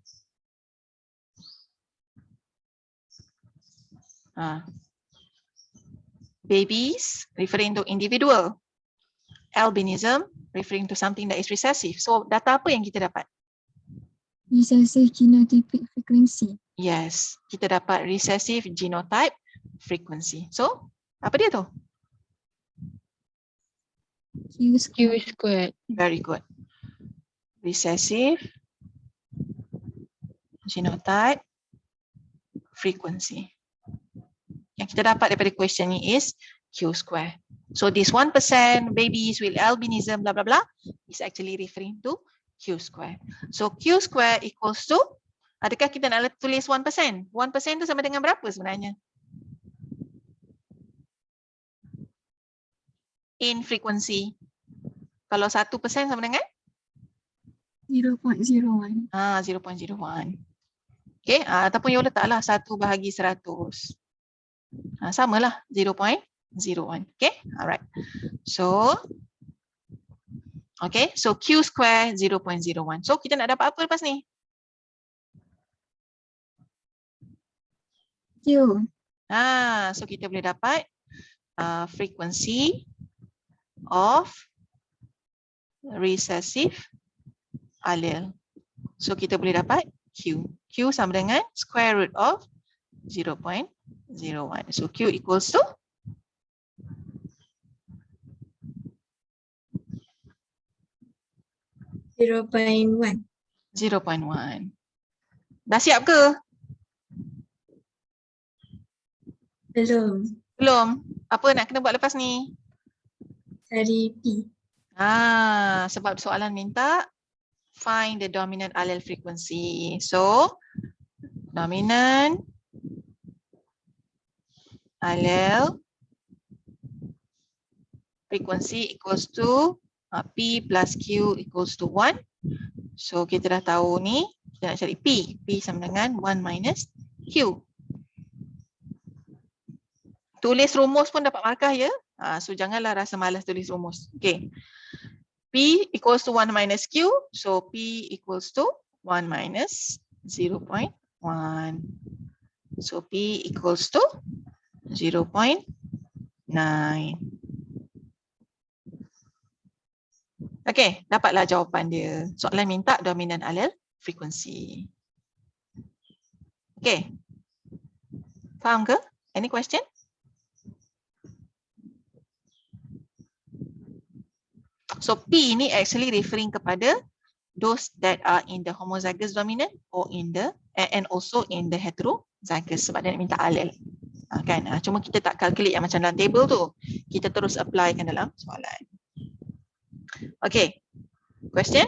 Babies referring to individual. Albinism referring to something that is recessive. So data apa yang kita dapat? Recessive genotypic frequency. Yes, kita dapat recessive genotype frequency. So, apa dia tu? Q Q squared. Very good. Recessive genotype frequency. Yang kita dapat daripada question ni is Q square. So this 1% babies with albinism blah blah blah is actually referring to Q square. So Q square equals to, adakah kita nak tulis 1%? 1% tu sama dengan berapa sebenarnya? In frequency. Kalau 1% sama dengan? 0.01. 0.01. Okay, ataupun you letaklah 1/100. Samalah 0.01. Okay, alright. So, okay, so Q square 0.01. So kita nak dapat apa lepas ni? Q. So kita boleh dapat frequency of recessive allele. So kita boleh dapat Q. Q sama dengan square root of 0.01. So Q equals to 0.1. 0.1. Dah siap ke? Belum. Belum. Apa nak kena buat lepas ni? Cari P. Sebab soalan minta find the dominant allele frequency. So dominant allele frequency equals to P plus Q equals to 1. So kita dah tahu ni, kita nak cari P. P sama dengan 1 minus Q. Tulis rumus pun dapat markah ya. So janganlah rasa malas tulis rumus. Okay. P equals to 1 minus Q. So P equals to 1 minus 0.1. So P equals to 0.9. Okay, dapatlah jawapan dia. Soalan minta dominant allele frequency. Okay. Faham ke? Any question? So P ni actually referring kepada those that are in the homozygous dominant or in the and also in the heterozygous, sebab dia nak minta allele. Kan? Cuma kita tak calculate yang macam dalam table tu. Kita terus apply kan dalam soalan. Okay. Question?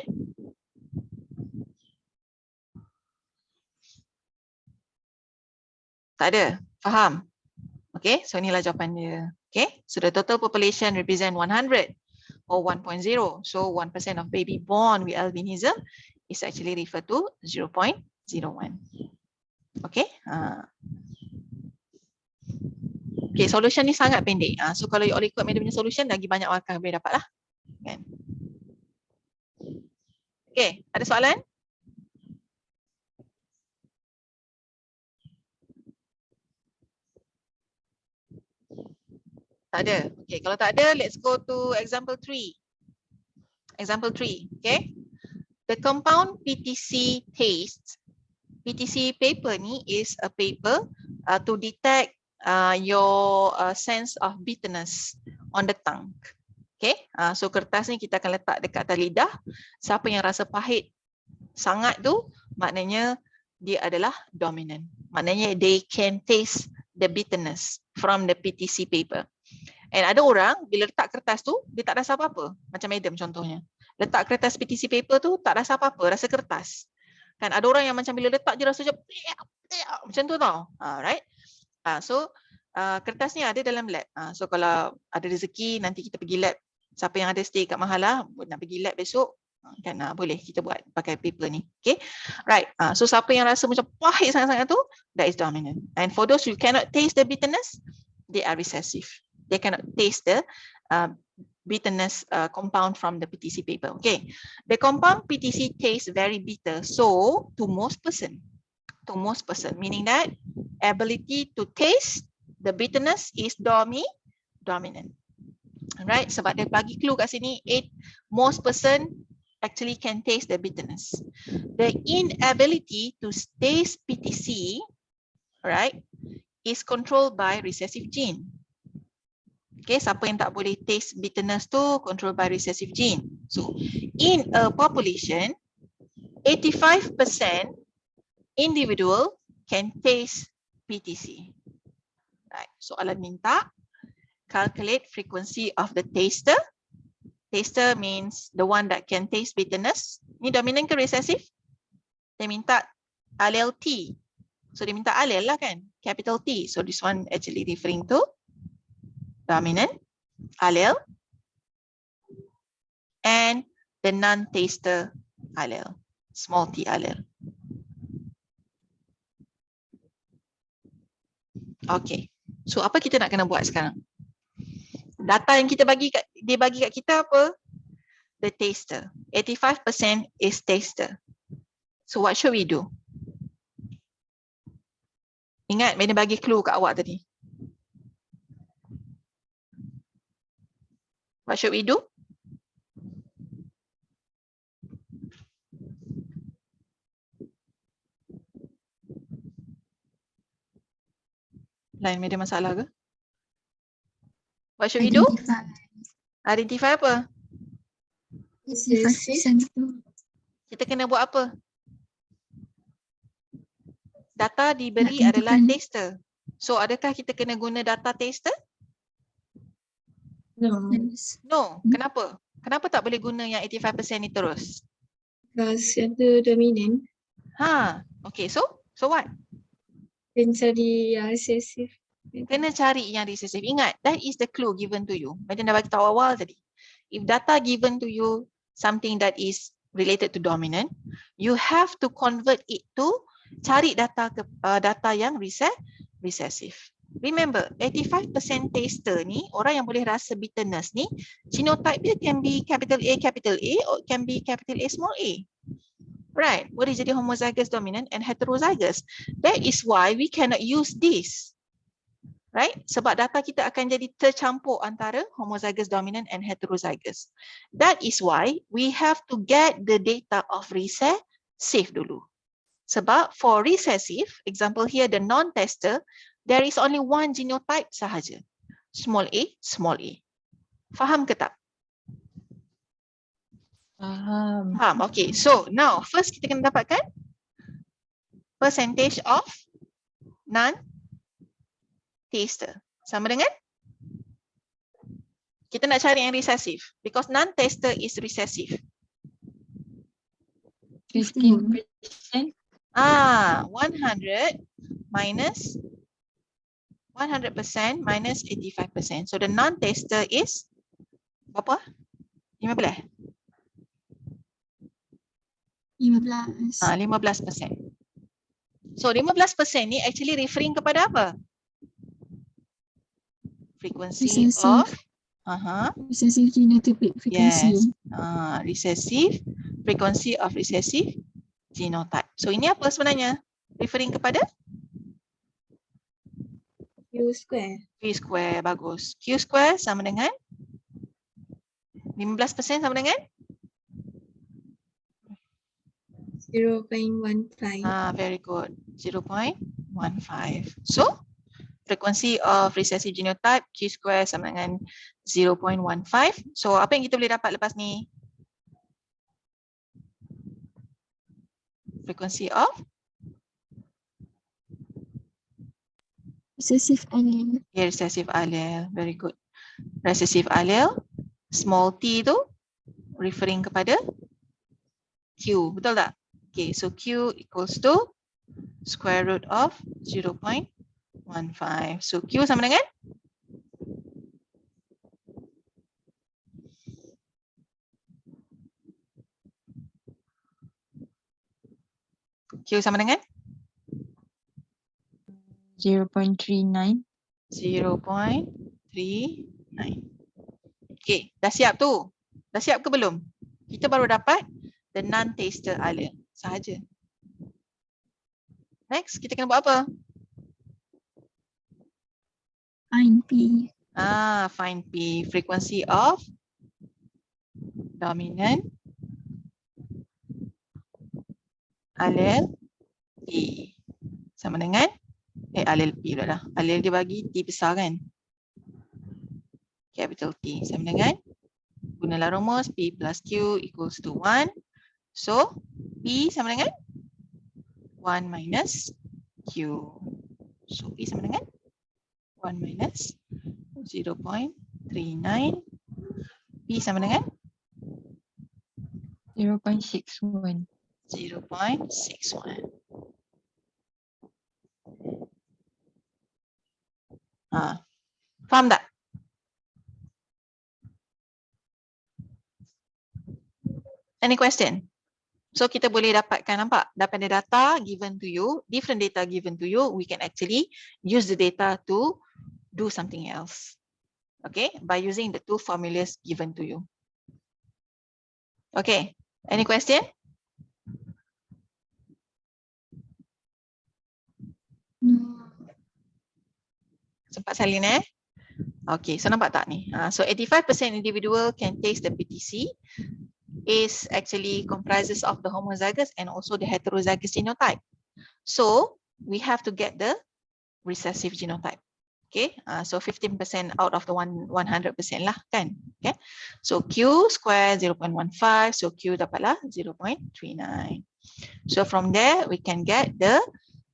Tak ada. Faham? Okay. So inilah jawapan dia. Okay. So the total population represent 100 or 1.0. So 1% of baby born with albinism is actually referred to 0.01. Okay. Okay, solution ni sangat pendek. So kalau you all ikut dia punya solution, lagi banyak markah boleh dapat lah. Kan? Okay, ada soalan? Tak ada. Okay, kalau tak ada, let's go to example 3. Example 3, okay. The compound PTC taste. PTC paper ni is a paper to detect your sense of bitterness on the tongue. Okay, so kertas ni kita akan letak dekat atas lidah. Siapa yang rasa pahit sangat tu, maknanya dia adalah dominant. Maknanya they can taste the bitterness from the PTC paper. And ada orang bila letak kertas tu, dia tak rasa apa-apa. Macam Madam contohnya. Letak kertas PTC paper tu tak rasa apa-apa, rasa kertas. Kan ada orang yang macam bila letak je rasa macam tu tau. Right? So kertas ni ada dalam lab. So kalau ada rezeki nanti kita pergi lab. Siapa yang ada stay kat Mahala nak pergi lab besok kan boleh kita buat pakai paper ni. Okay. Right. So siapa yang rasa macam pahit sangat-sangat tu, that is dominant. And for those who cannot taste the bitterness, they are recessive. They cannot taste the bitterness compound from the PTC paper. Okay. The compound PTC tastes very bitter. So to most person, meaning that ability to taste the bitterness is dominant. Right, sebab dia bagi clue kat sini, most person actually can taste the bitterness. The inability to taste PTC, right, is controlled by recessive gene. Okay, siapa yang tak boleh taste bitterness tu controlled by recessive gene. So, in a population, 85% individual can taste PTC. Right, soalan minta calculate frequency of the taster. Taster means the one that can taste bitterness. Ni dominant ke recessive? Dia minta allele T. So dia minta allele lah kan, capital T. So this one actually referring to dominant allele and the non-taster allele, small t allele. Okay. So apa kita nak kena buat sekarang? Data yang kita dia bagi kat kita apa? The taster. 85% is taster. So what should we do? Ingat, Madam bagi clue kat awak tadi. What should we do? Lain Madam masalah ke? What should we do? Identify apa? Kita kena buat apa? Data diberi adalah taster. So adakah kita kena guna data taster? No. No. Kenapa? Kenapa tak boleh guna yang 85% ni terus? Because ada dominant. Okay, so what? Dan cari yang recessive. Kena cari yang recessive. Ingat, that is the clue given to you. Macam dah bagi tahu awal tadi. If data given to you something that is related to dominant, you have to convert it to cari data yang recessive. Remember, 85% taster ni, orang yang boleh rasa bitterness ni, genotype dia can be capital A or can be capital A small a. Right, boleh jadi homozygous dominant and heterozygous. That is why we cannot use this. Right? Sebab data kita akan jadi tercampur antara homozygous dominant and heterozygous. That is why we have to get the data of recessive dulu. Sebab for recessive, example here the non-tester, there is only one genotype sahaja. Small a, small a. Faham ke tak? Faham. Okay. So now first kita kena dapatkan percentage of non-taster. Sama dengan kita nak cari yang recessive because non-taster is recessive. 15%. 100 minus 100% minus 85%. So the non-taster is berapa? 15. 15. 15%. So 15% ni actually referring kepada apa? Frequency Recessive. of Recessive genotypic frequency. recessive frequency of recessive genotype. So ini apa sebenarnya? Referring kepada Q square. Q square, bagus. Q square sama dengan 15% sama dengan 0.15. very good. 0.15. So frequency of recessive genotype Q square sama dengan 0.15. So apa yang kita boleh dapat lepas ni? Frequency of Recessive allele. recessive allele. Very good. Recessive allele, small t tu referring kepada Q, betul tak? Okay, so Q equals to square root of 0.15. So Q sama dengan Q sama dengan 0.39. 0.39. Okay, dah siap tu? Dah siap ke belum? Kita baru dapat the non-taster allele sahaja. Next, kita kena buat apa? Find P. Find P, frequency of dominant allele P. Sama dengan allele P pula dah. Allele dia bagi T besar kan? Capital T sama dengan gunalah rumus P plus Q equals to 1. So P sama dengan 1 minus Q. So P sama dengan 1 minus 0.39. P sama dengan 0.61. 0.61. Faham tak? Any question? So kita boleh dapatkan, nampak? Daripada data given to you, different data given to you, we can actually use the data to do something else. Okay, by using the two formulas given to you. Okay, any question? No. Sempat salin Okay, so nampak tak ni? So 85% individual can taste the PTC is actually comprises of the homozygous and also the heterozygous genotype. So we have to get the recessive genotype. Okay, so 15% out of the 100% lah kan? Okay, so Q square 0.15, so Q dapatlah 0.39. So from there we can get the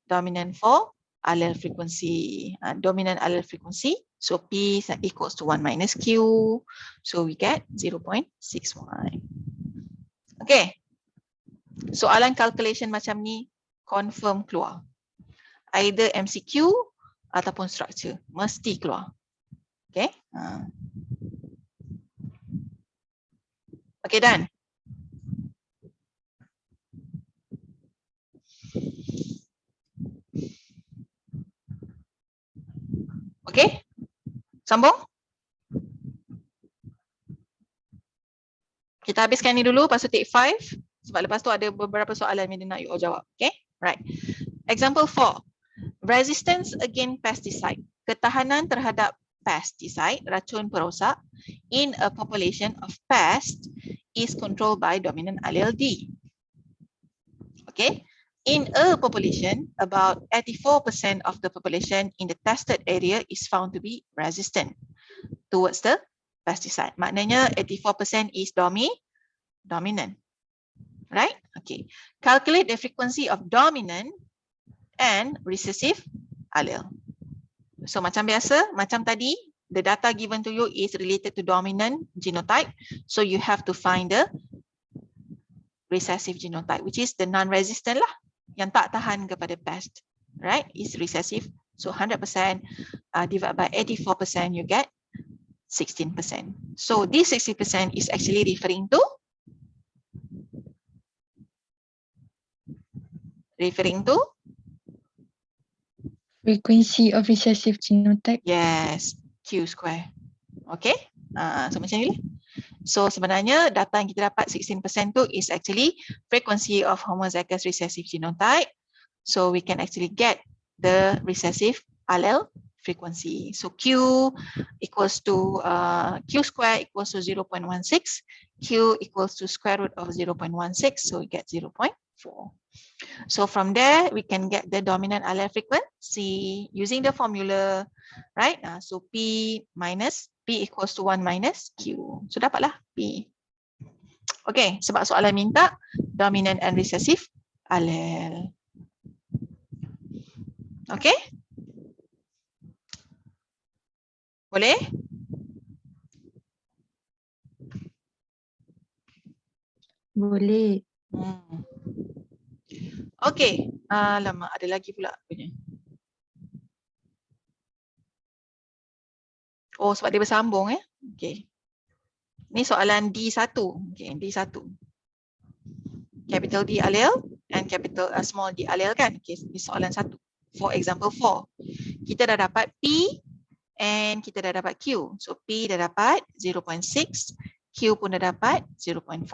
dominant for allele frequency, dominant allele frequency. So P equals to 1 minus Q. So we get 0.61. Okay. Soalan calculation macam ni confirm keluar. Either MCQ ataupun structure. Mesti keluar. Okay. Okay, done. Okay. Sambung. Kita habiskan ni dulu, lepas tu take 5. Sebab lepas tu ada beberapa soalan yang dia nak you all jawab. Okay, right. Example 4. Resistance against pesticide. Ketahanan terhadap pesticide, racun perosak, in a population of pest is controlled by dominant allele D. Okay. In a population, about 84% of the population in the tested area is found to be resistant towards the pesticide. Maknanya 84% is dominant. Right? Okay. Calculate the frequency of dominant and recessive allele. So macam biasa, macam tadi, the data given to you is related to dominant genotype. So you have to find the recessive genotype, which is the non-resistant lah, yang tak tahan kepada pest. Right? Is recessive. So 100% divided by 84%, you get 16%. So this 60% is actually referring to Frequency of recessive genotype. yes, Q square. Okay, so macam ni. So sebenarnya data yang kita dapat 16% tu is actually frequency of homozygous recessive genotype. So we can actually get the recessive allele frequency. So Q equals to Q square equals to 0.16. Q equals to square root of 0.16. So we get 0.4. So from there, we can get the dominant allele frequency using the formula, right? So P equals to 1 minus Q. So dapatlah P. Okay, sebab soalan minta dominant and recessive allele. Okay? Boleh? Boleh. Okay, lama ada lagi pula punya. Oh, sebab dia bersambung ya. Okay. Ni soalan D1. Okay, D1. Capital D allele and capital small d allele kan. Okay, ni soalan 1. For example 4. Kita dah dapat P and kita dah dapat Q. So P dah dapat 0.6, Q pun dah dapat 0.4.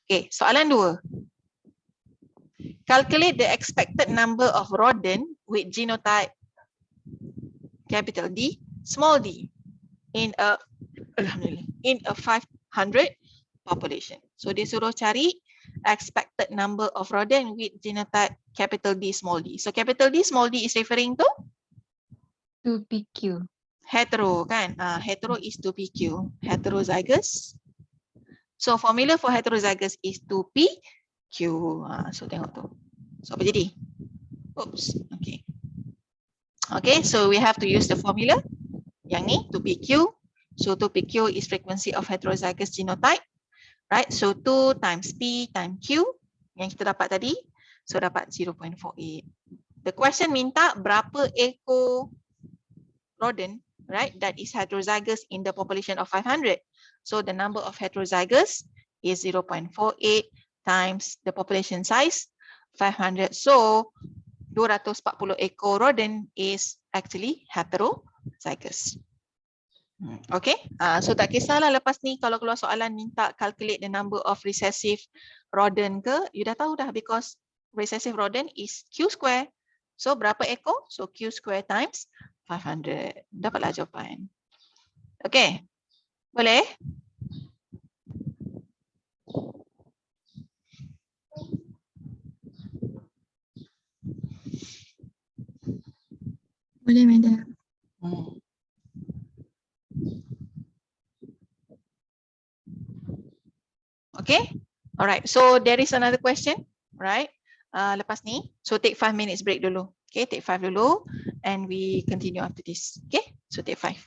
Okay, soalan 2. Calculate the expected number of rodent with genotype capital D, small d in a 500 population. So dia suruh cari expected number of rodent with genotype capital D, small d. So capital D, small d is referring to 2PQ. hetero kan? Hetero is 2PQ, heterozygous. So formula for heterozygous is 2PQ. So tengok tu. So apa jadi? Oops. Okay. Okay, so we have to use the formula. Yang ni 2PQ. So 2PQ is frequency of heterozygous genotype. Right? So 2 times P times Q yang kita dapat tadi. So dapat 0.48. The question minta berapa ekor rodent, right, that is heterozygous in the population of 500. So the number of heterozygous is 0.48 times the population size 500. So 240 ekor rodent is actually heterozygous. Okay, so tak kisahlah lepas ni kalau keluar soalan minta calculate the number of recessive rodent ke, you dah tahu dah because recessive rodent is Q square. So berapa ekor? So Q square times 500. Dapatlah jawapan. Okay, boleh? Boleh, madam. Okay, alright. So there is another question, right? Lepas ni, so take 5 minutes break dulu. Okay, take 5 dulu, and we continue after this. Okay, so take 5.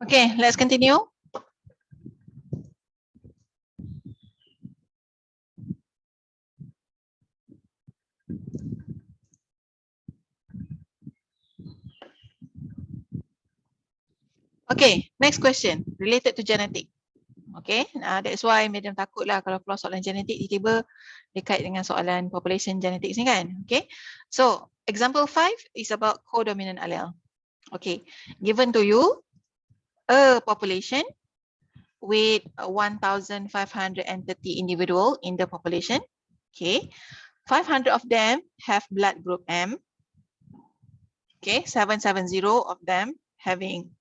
Okay, let's continue. Okay, next question related to genetic. Okay, that's why Madam takut lah kalau keluar soalan genetik tiba-tiba dekat dengan soalan population genetics ni kan. Okay, so example 5 is about codominant allele. Okay, given to you a population with 1,530 individual in the population. Okay, 500 of them have blood group M. Okay, 770 of them having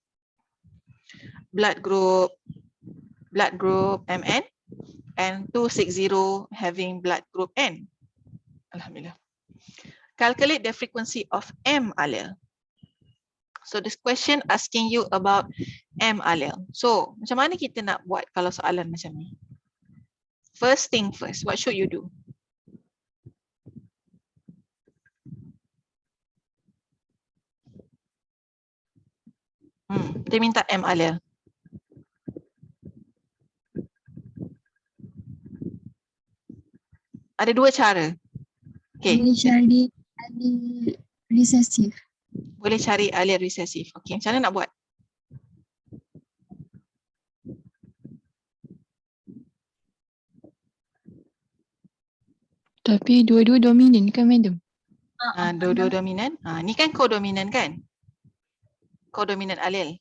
blood group MN and 260 having blood group N. Alhamdulillah. Calculate the frequency of M allele. So this question asking you about M allele. So macam mana kita nak buat kalau soalan macam ni? First thing first, what should you do? Dia minta M allele. Ada dua cara. Okay. Boleh cari allele resesif. Boleh cari allele resesif. Okay, macam mana nak buat? Tapi dua-dua dominan kan, Madam? Dua-dua dominan. Ni kan codominant kan? Codominant allele.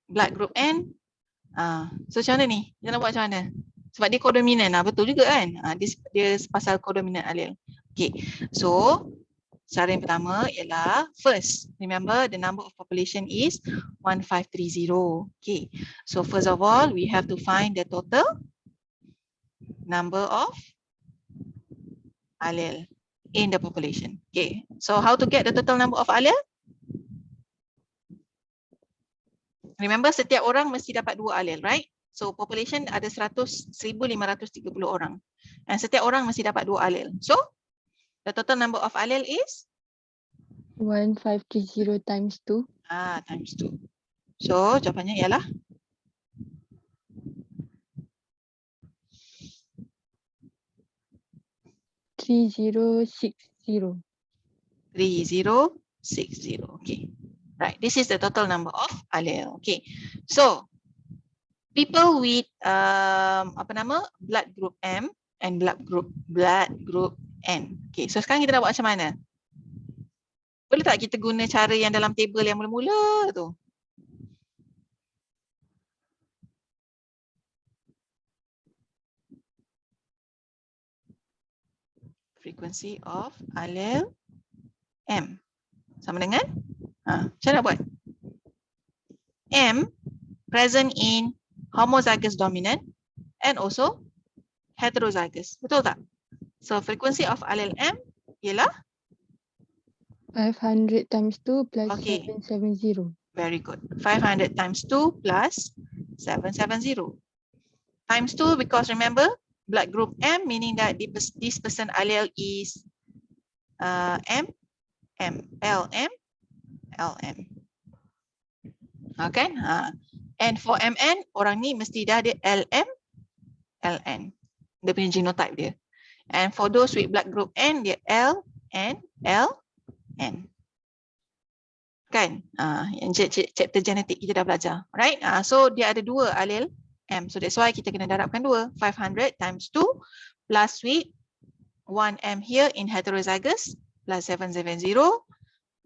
Blood group N. So macam mana ni? Kita nak buat macam mana? Sebab dia codominant. Betul juga kan? Dia pasal codominant allele. Okay. So cara yang pertama ialah first, remember the number of population is 1530. Okay. So first of all, we have to find the total number of allele in the population. Okay. So how to get the total number of allele? Remember setiap orang mesti dapat 2 allele, right? So population ada 1,530 orang. And setiap orang mesti dapat 2 allele. So the total number of allele is 1530 times 2. Times 2. So jawapannya ialah 3060. 3060. Okay. Right. This is the total number of allele. Okay. So people with blood group M and blood group N. Okay. So sekarang kita nak buat macam mana? Boleh tak kita guna cara yang dalam table yang mula-mula tu? Frequency of allele M. Sama dengan? Macam mana nak buat? M present in homozygous dominant and also heterozygous. Betul tak? So frequency of allele M ialah 500 times 2 plus Okay. 770. very good. 500 times 2 plus 770. Times 2 because remember blood group M meaning that this person allele is M, LM. Okay. And for MN orang ni mesti dah ada LM, LN. Dia punya genotype dia. And for those with blood group N dia L, N, L, N. Kan? Yang chapter genetik kita dah belajar. Right? So dia ada 2 allele M. So that's why kita kena darabkan 2. 500 times 2 plus with 1 M here in heterozygous plus 770.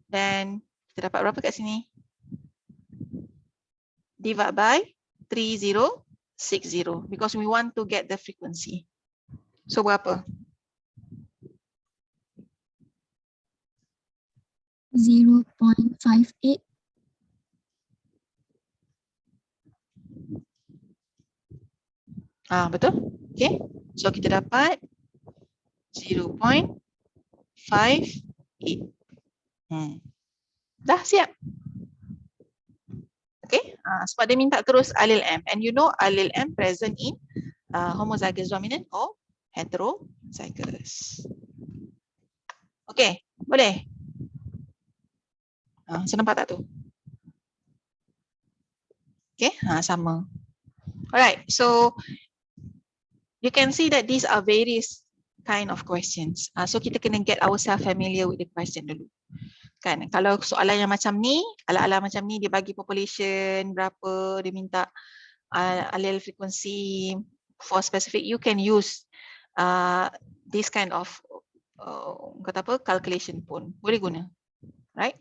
Then kita dapat berapa kat sini? Divide by 3060 because we want to get the frequency. So berapa? 0.58. Betul? Okay. So kita dapat 0.58. Dah siap? Okay. Sebab dia minta terus allele M. And you know allele M present in homozygous dominant or heterozygous. Okay. Boleh? Saya nampak tak tu? Okay, sama. Alright, so you can see that these are various kind of questions. So kita kena get ourselves familiar with the question dulu. Kan, kalau soalan yang macam ni, ala-ala macam ni, dia bagi population berapa, dia minta allele frequency for specific, you can use this kind of kata apa, calculation pun boleh guna, right?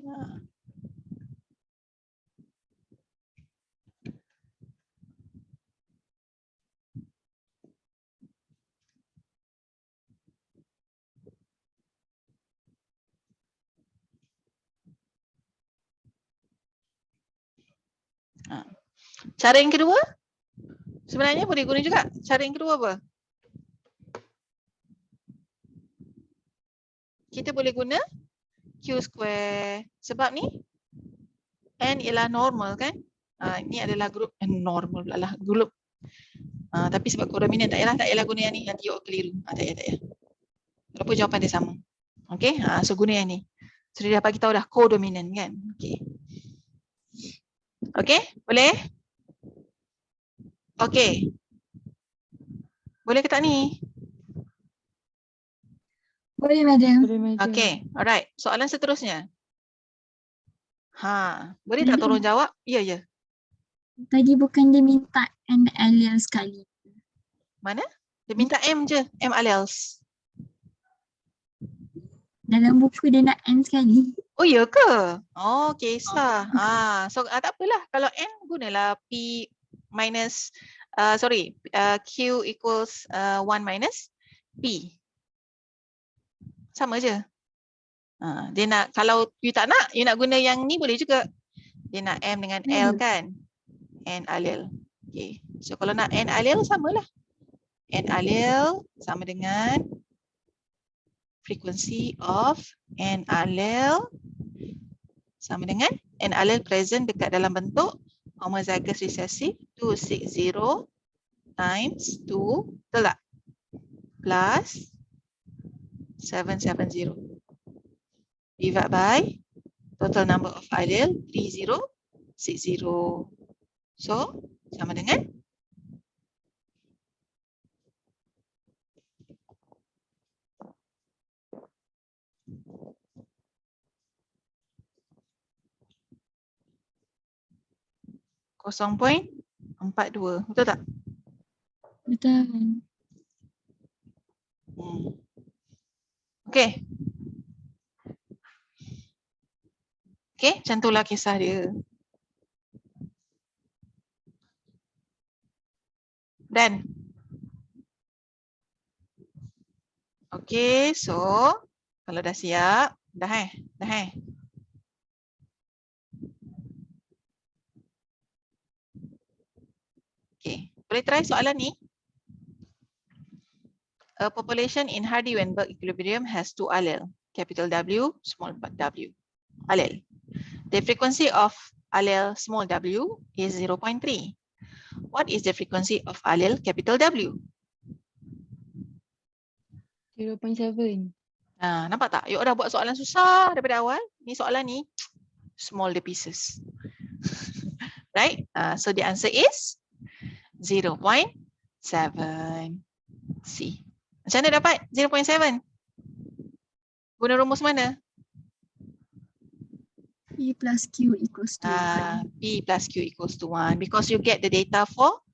Cara yang kedua sebenarnya boleh guna juga. Cara yang kedua apa? Kita boleh guna Q square. Sebab ni N ialah normal kan? Ini adalah grup normal pula lah, grup. Tapi sebab kodominan tak payah guna yang ni, nanti awak keliru. Tak payah. Walaupun jawapan dia sama. Okay, so guna yang ni. So dia dapat kita tahu dah kodominan kan? Okay, boleh? Okay. Boleh ke tak ni? Boleh, Madam. Okay, alright. Soalan seterusnya. Boleh tak tolong jawab? Ya. Tadi bukan dia minta N allele sekali. Mana? Dia minta M je, M alleles. Dalam buku dia nak N sekali. Oh ya ke? Oh, kisah. So tak apalah. Kalau N gunalah P minus Q equals 1 minus P. Sama je. Dia nak, kalau you tak nak, you nak guna yang ni boleh juga. Dia nak M dengan L kan? N allele. Okay. So kalau nak N allele samalah. N allele sama dengan frequency of N allele sama dengan N allele present dekat dalam bentuk homozygous recessive 260 times 2, betul tak? Plus 770 divide by total number of allele 3060. So sama dengan 0.42, betul tak? Betul. Okay. Okay, macam itulah kisah dia. Dan okay, so kalau dah siap, dah eh. Okay, boleh try soalan ni. A population in Hardy-Weinberg equilibrium has two allele, capital W, small w, allele. The frequency of allele small w is 0.3. What is the frequency of allele capital W? 0.7. Nampak tak? You dah buat soalan susah daripada awal. Ni soalan ni small the pieces. Right? So the answer is 0.7. C. Macam mana dapat 0.7? Guna rumus mana? P plus Q equals to 1. P plus Q equals to 1 because you get the data for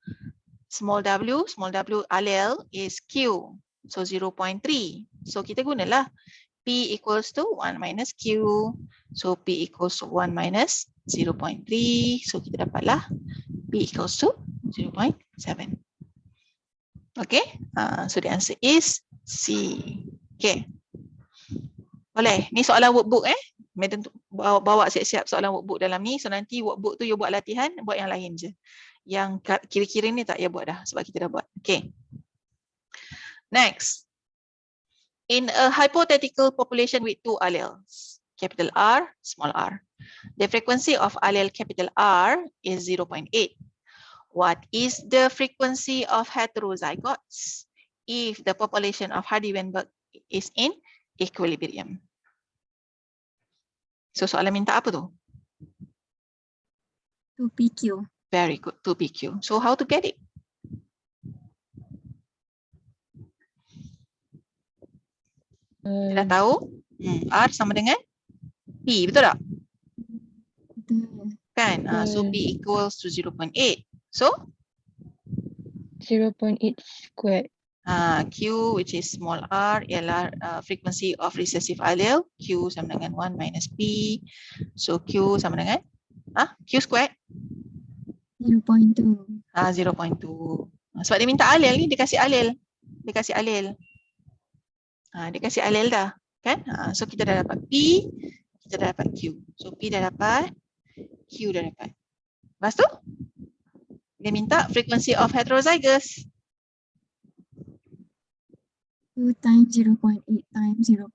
small w allele is Q. So 0.3. So kita gunalah P equals to 1 minus Q. So P equals to 1 minus 0.3. So kita dapatlah P equals to 0.7. Okay. So the answer is C. Okay. Boleh. Ni soalan workbook Madam bawa siap-siap soalan workbook dalam ni. So nanti workbook tu you buat latihan, buat yang lain je. Yang kira-kira ni tak payah buat dah sebab kita dah buat. Okay. Next. In a hypothetical population with two alleles, capital R, small r, the frequency of allele capital R is 0.8. What is the frequency of heterozygotes if the population of Hardy-Weinberg is in equilibrium? So soalan minta apa tu? 2PQ. Very good, 2PQ. So how to get it? Kita dah tahu R sama dengan P, betul tak? Betul. Kan? So P equals to 0.8. So 0.8 squared. Q, which is small r, ialah frequency of recessive allele. Q sama dengan 1 minus P. So Q sama dengan Q squared 0.2. 0.2. Sebab dia minta alel ni, dia kasih alel. Dia kasih alel. Dia kasih alel dah. Kan? So kita dah dapat P, kita dah dapat Q. So P dah dapat, Q dah dapat. Lepas tu, dia minta frequency of heterozygous. 2 times 0.8 times 0.2.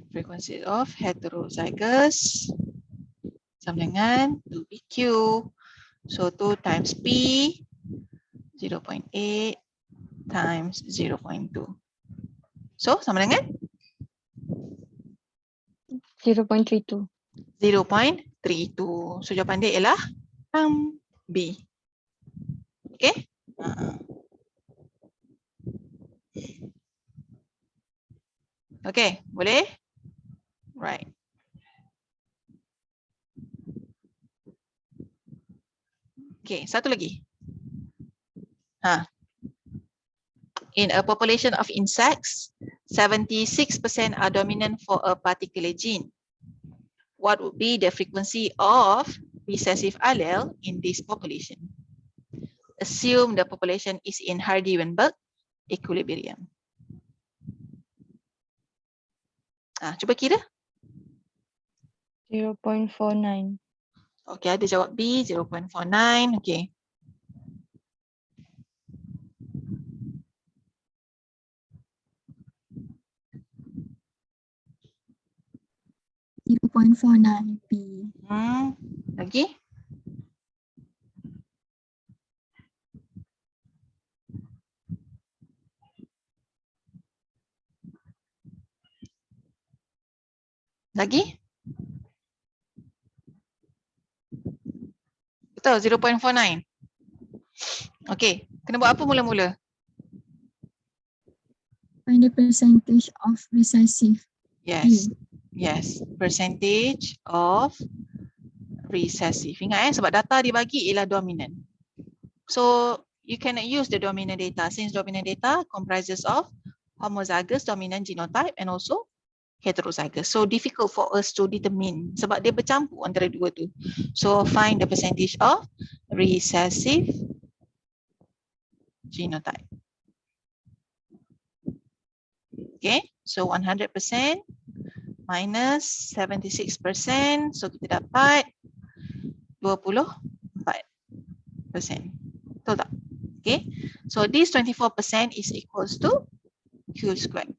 Frequency of heterozygous sama dengan 2PQ. So 2 times P 0.8 times 0.2. So sama dengan 0.32. 0.32. So jawapan dia ialah B. Okay. Okay, boleh? Right. Okay, satu lagi. In a population of insects, 76% are dominant for a particular gene. What would be the frequency of recessive allele in this population? Assume the population is in Hardy-Weinberg equilibrium. Cuba kira. 0.49. Okay, ada jawab B, 0.49. Okay. .49 P. Lagi? Lagi? Betul, 0.49. Okay, kena buat apa mula-mula? Find the percentage of recessive. Yes, yes, percentage of recessive. Ingat sebab data dibagi ialah dominant. So you cannot use the dominant data since dominant data comprises of homozygous dominant genotype and also heterozygous. So difficult for us to determine sebab dia bercampur antara dua tu. So find the percentage of recessive genotype. Okay, so 100% minus 76%. So kita dapat 24%. Betul tak? Okay, so this 24% is equals to Q squared.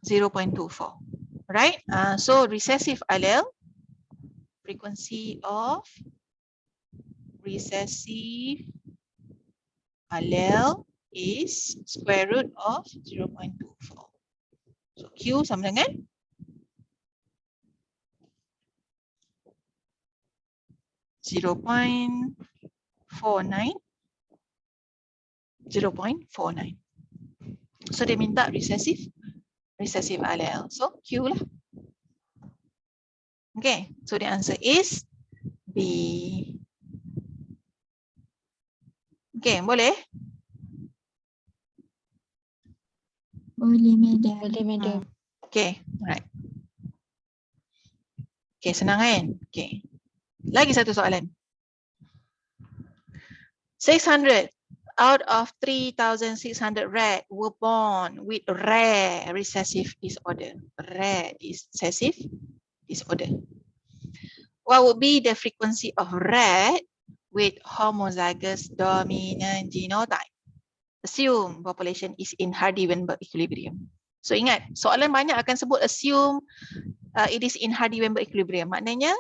0.24, right? So recessive allele, frequency of recessive allele is square root of 0.24. So Q sama dengan 0.49. So dia minta recessive allele. So Q lah. Okay, so the answer is B. Okay, boleh? Boleh, madam. Boleh, madam. Okay, alright. Okay, senang kan? Okay. Lagi satu soalan. 600 out of 3,600 rat were born with rare recessive disorder. Rare recessive disorder. What would be the frequency of rat with homozygous dominant genotype? Assume population is in Hardy-Weinberg equilibrium. So ingat, soalan banyak akan sebut assume it is in Hardy-Weinberg equilibrium. Maknanya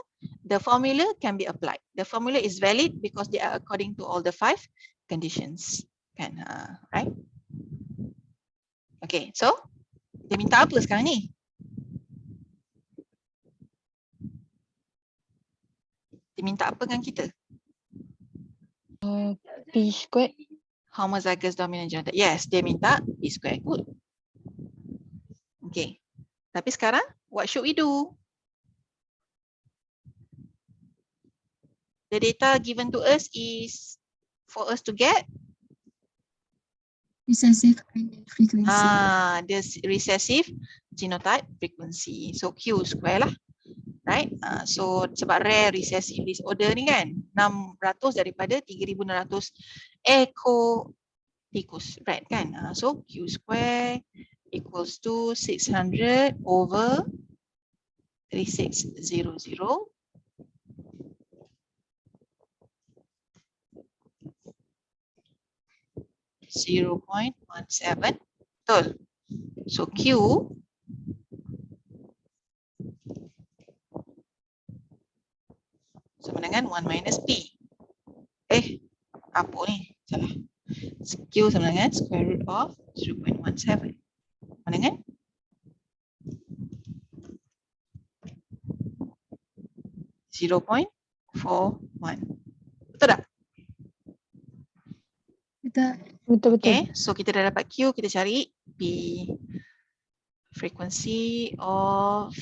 the formula can be applied. The formula is valid because they are according to all the 5 conditions. Kan, right? Okay, so dia minta apa sekarang ni? Dia minta apa dengan kita? P squared. Homozygous dominant genotype. Yes, dia minta P square. Good. Okay. Tapi sekarang, what should we do? The data given to us is for us to get Recessive allele frequency. the recessive genotype frequency. So Q square lah. Right? So sebab rare recessive disorder ni kan 600 daripada 3600 tikus, right kan? So Q square equals to 600 over 3600 0.17. Betul. So Q sama dengan 1 minus P. Apa ni? Salah. Q sama dengan square root of 0.17. Sama dengan 0.41. Betul tak? Betul. Betul-betul. Okay, so kita dah dapat Q, kita cari P. Frequency of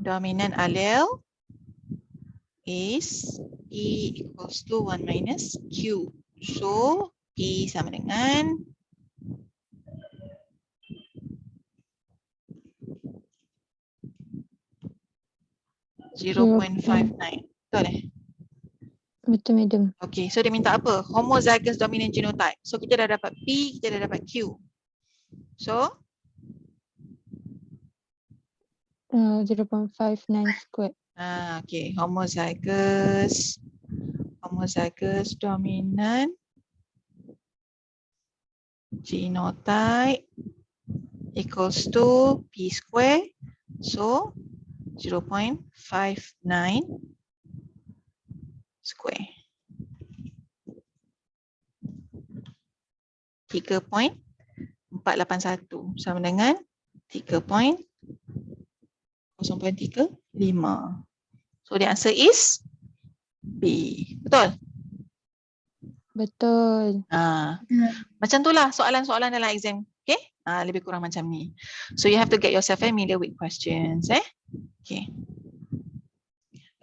dominant allele is P equals to 1 minus Q. So P sama dengan 0.59. Betul eh? Betul, madam. Okay, so dia minta apa? Homozygous dominant genotype. So kita dah dapat P, kita dah dapat Q. So 0.59 squared. okay, homozygous dominant genotype equals to P square. So 0.59 square. 3.481 sama dengan 3.035. So the answer is B. Betul? Betul. Macam tu lah soalan-soalan dalam exam. Okay? Lebih kurang macam ni. So you have to get yourself familiar with questions. Okay.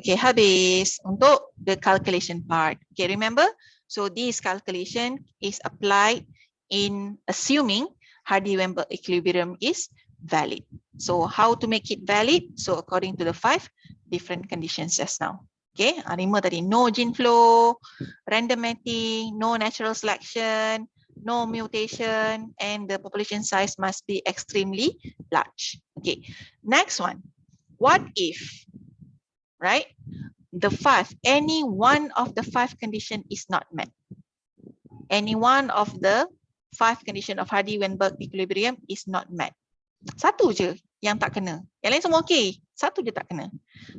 Okay, habis untuk the calculation part. Okay, remember? So this calculation is applied in assuming Hardy-Weinberg equilibrium is valid. So how to make it valid? So according to the 5 different conditions just now. Okay, 5 tadi, no gene flow, random matching, no natural selection, no mutation, and the population size must be extremely large. Okay, next one. What if, right, any one of the 5 condition is not met? Any one of the 5 condition of Hardy-Weinberg equilibrium is not met. Satu je yang tak kena. Yang lain semua okey. Satu je tak kena.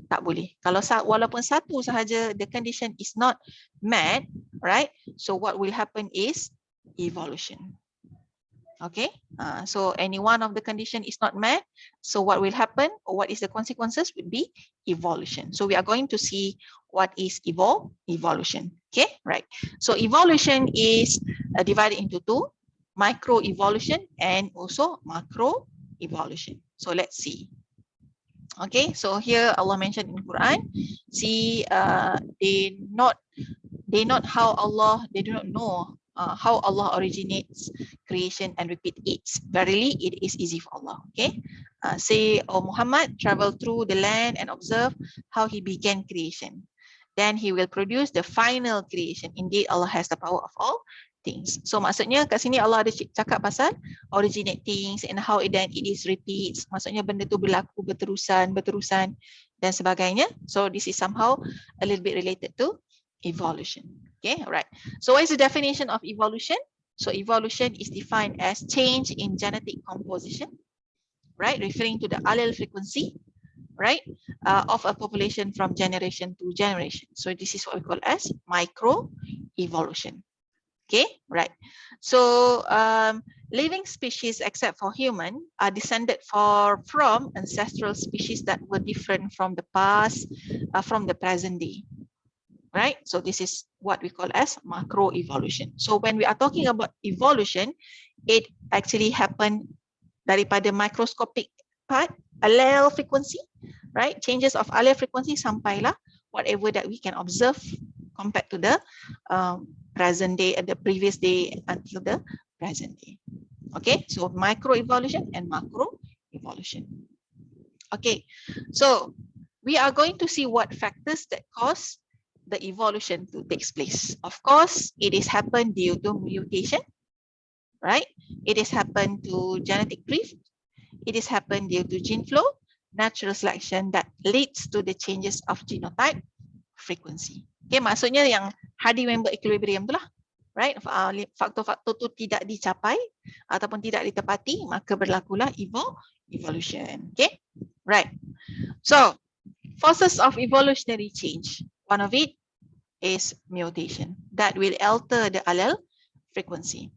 Tak boleh. Kalau walaupun satu sahaja the condition is not met, right? So what will happen is evolution. Okay. So any one of the condition is not met. So what will happen or what is the consequences would be evolution. So we are going to see what is evolution. Okay. Right. So evolution is divided into 2. Micro evolution and also macro evolution. So let's see. Okay, so here Allah mentioned in Quran, see, they do not know how Allah originates creation and repeat it. Verily, it is easy for Allah. Okay, say, O Muhammad, travel through the land and observe how He began creation. Then He will produce the final creation. Indeed, Allah has the power of all things. So maksudnya kat sini Allah ada cakap pasal originate things and how it is repeats. Maksudnya benda tu berlaku berterusan dan sebagainya. So this is somehow a little bit related to evolution. Okay, right. So what is the definition of evolution? So evolution is defined as change in genetic composition, right? Referring to the allele frequency, right, of a population from generation to generation. So this is what we call as micro evolution. Okay, right. So living species except for human are descended from ancestral species that were different from the past, from the present day. Right? So this is what we call as macroevolution. So when we are talking about evolution, it actually happened daripada microscopic part, allele frequency, right? Changes of allele frequency sampailah whatever that we can observe compared to the present day, the previous day until the present day. Okay, so microevolution and macroevolution. Okay, so we are going to see what factors that cause the evolution to take place. Of course, it is happened due to mutation, right? It is happened to genetic drift. It is happened due to gene flow, natural selection that leads to the changes of genotype frequency. Okay, maksudnya yang Hardy-Weinberg equilibrium tu lah, right? Faktor-faktor tu tidak dicapai ataupun tidak ditepati, maka berlakulah evolution. Okay, right. So, forces of evolutionary change. One of it is mutation that will alter the allele frequency.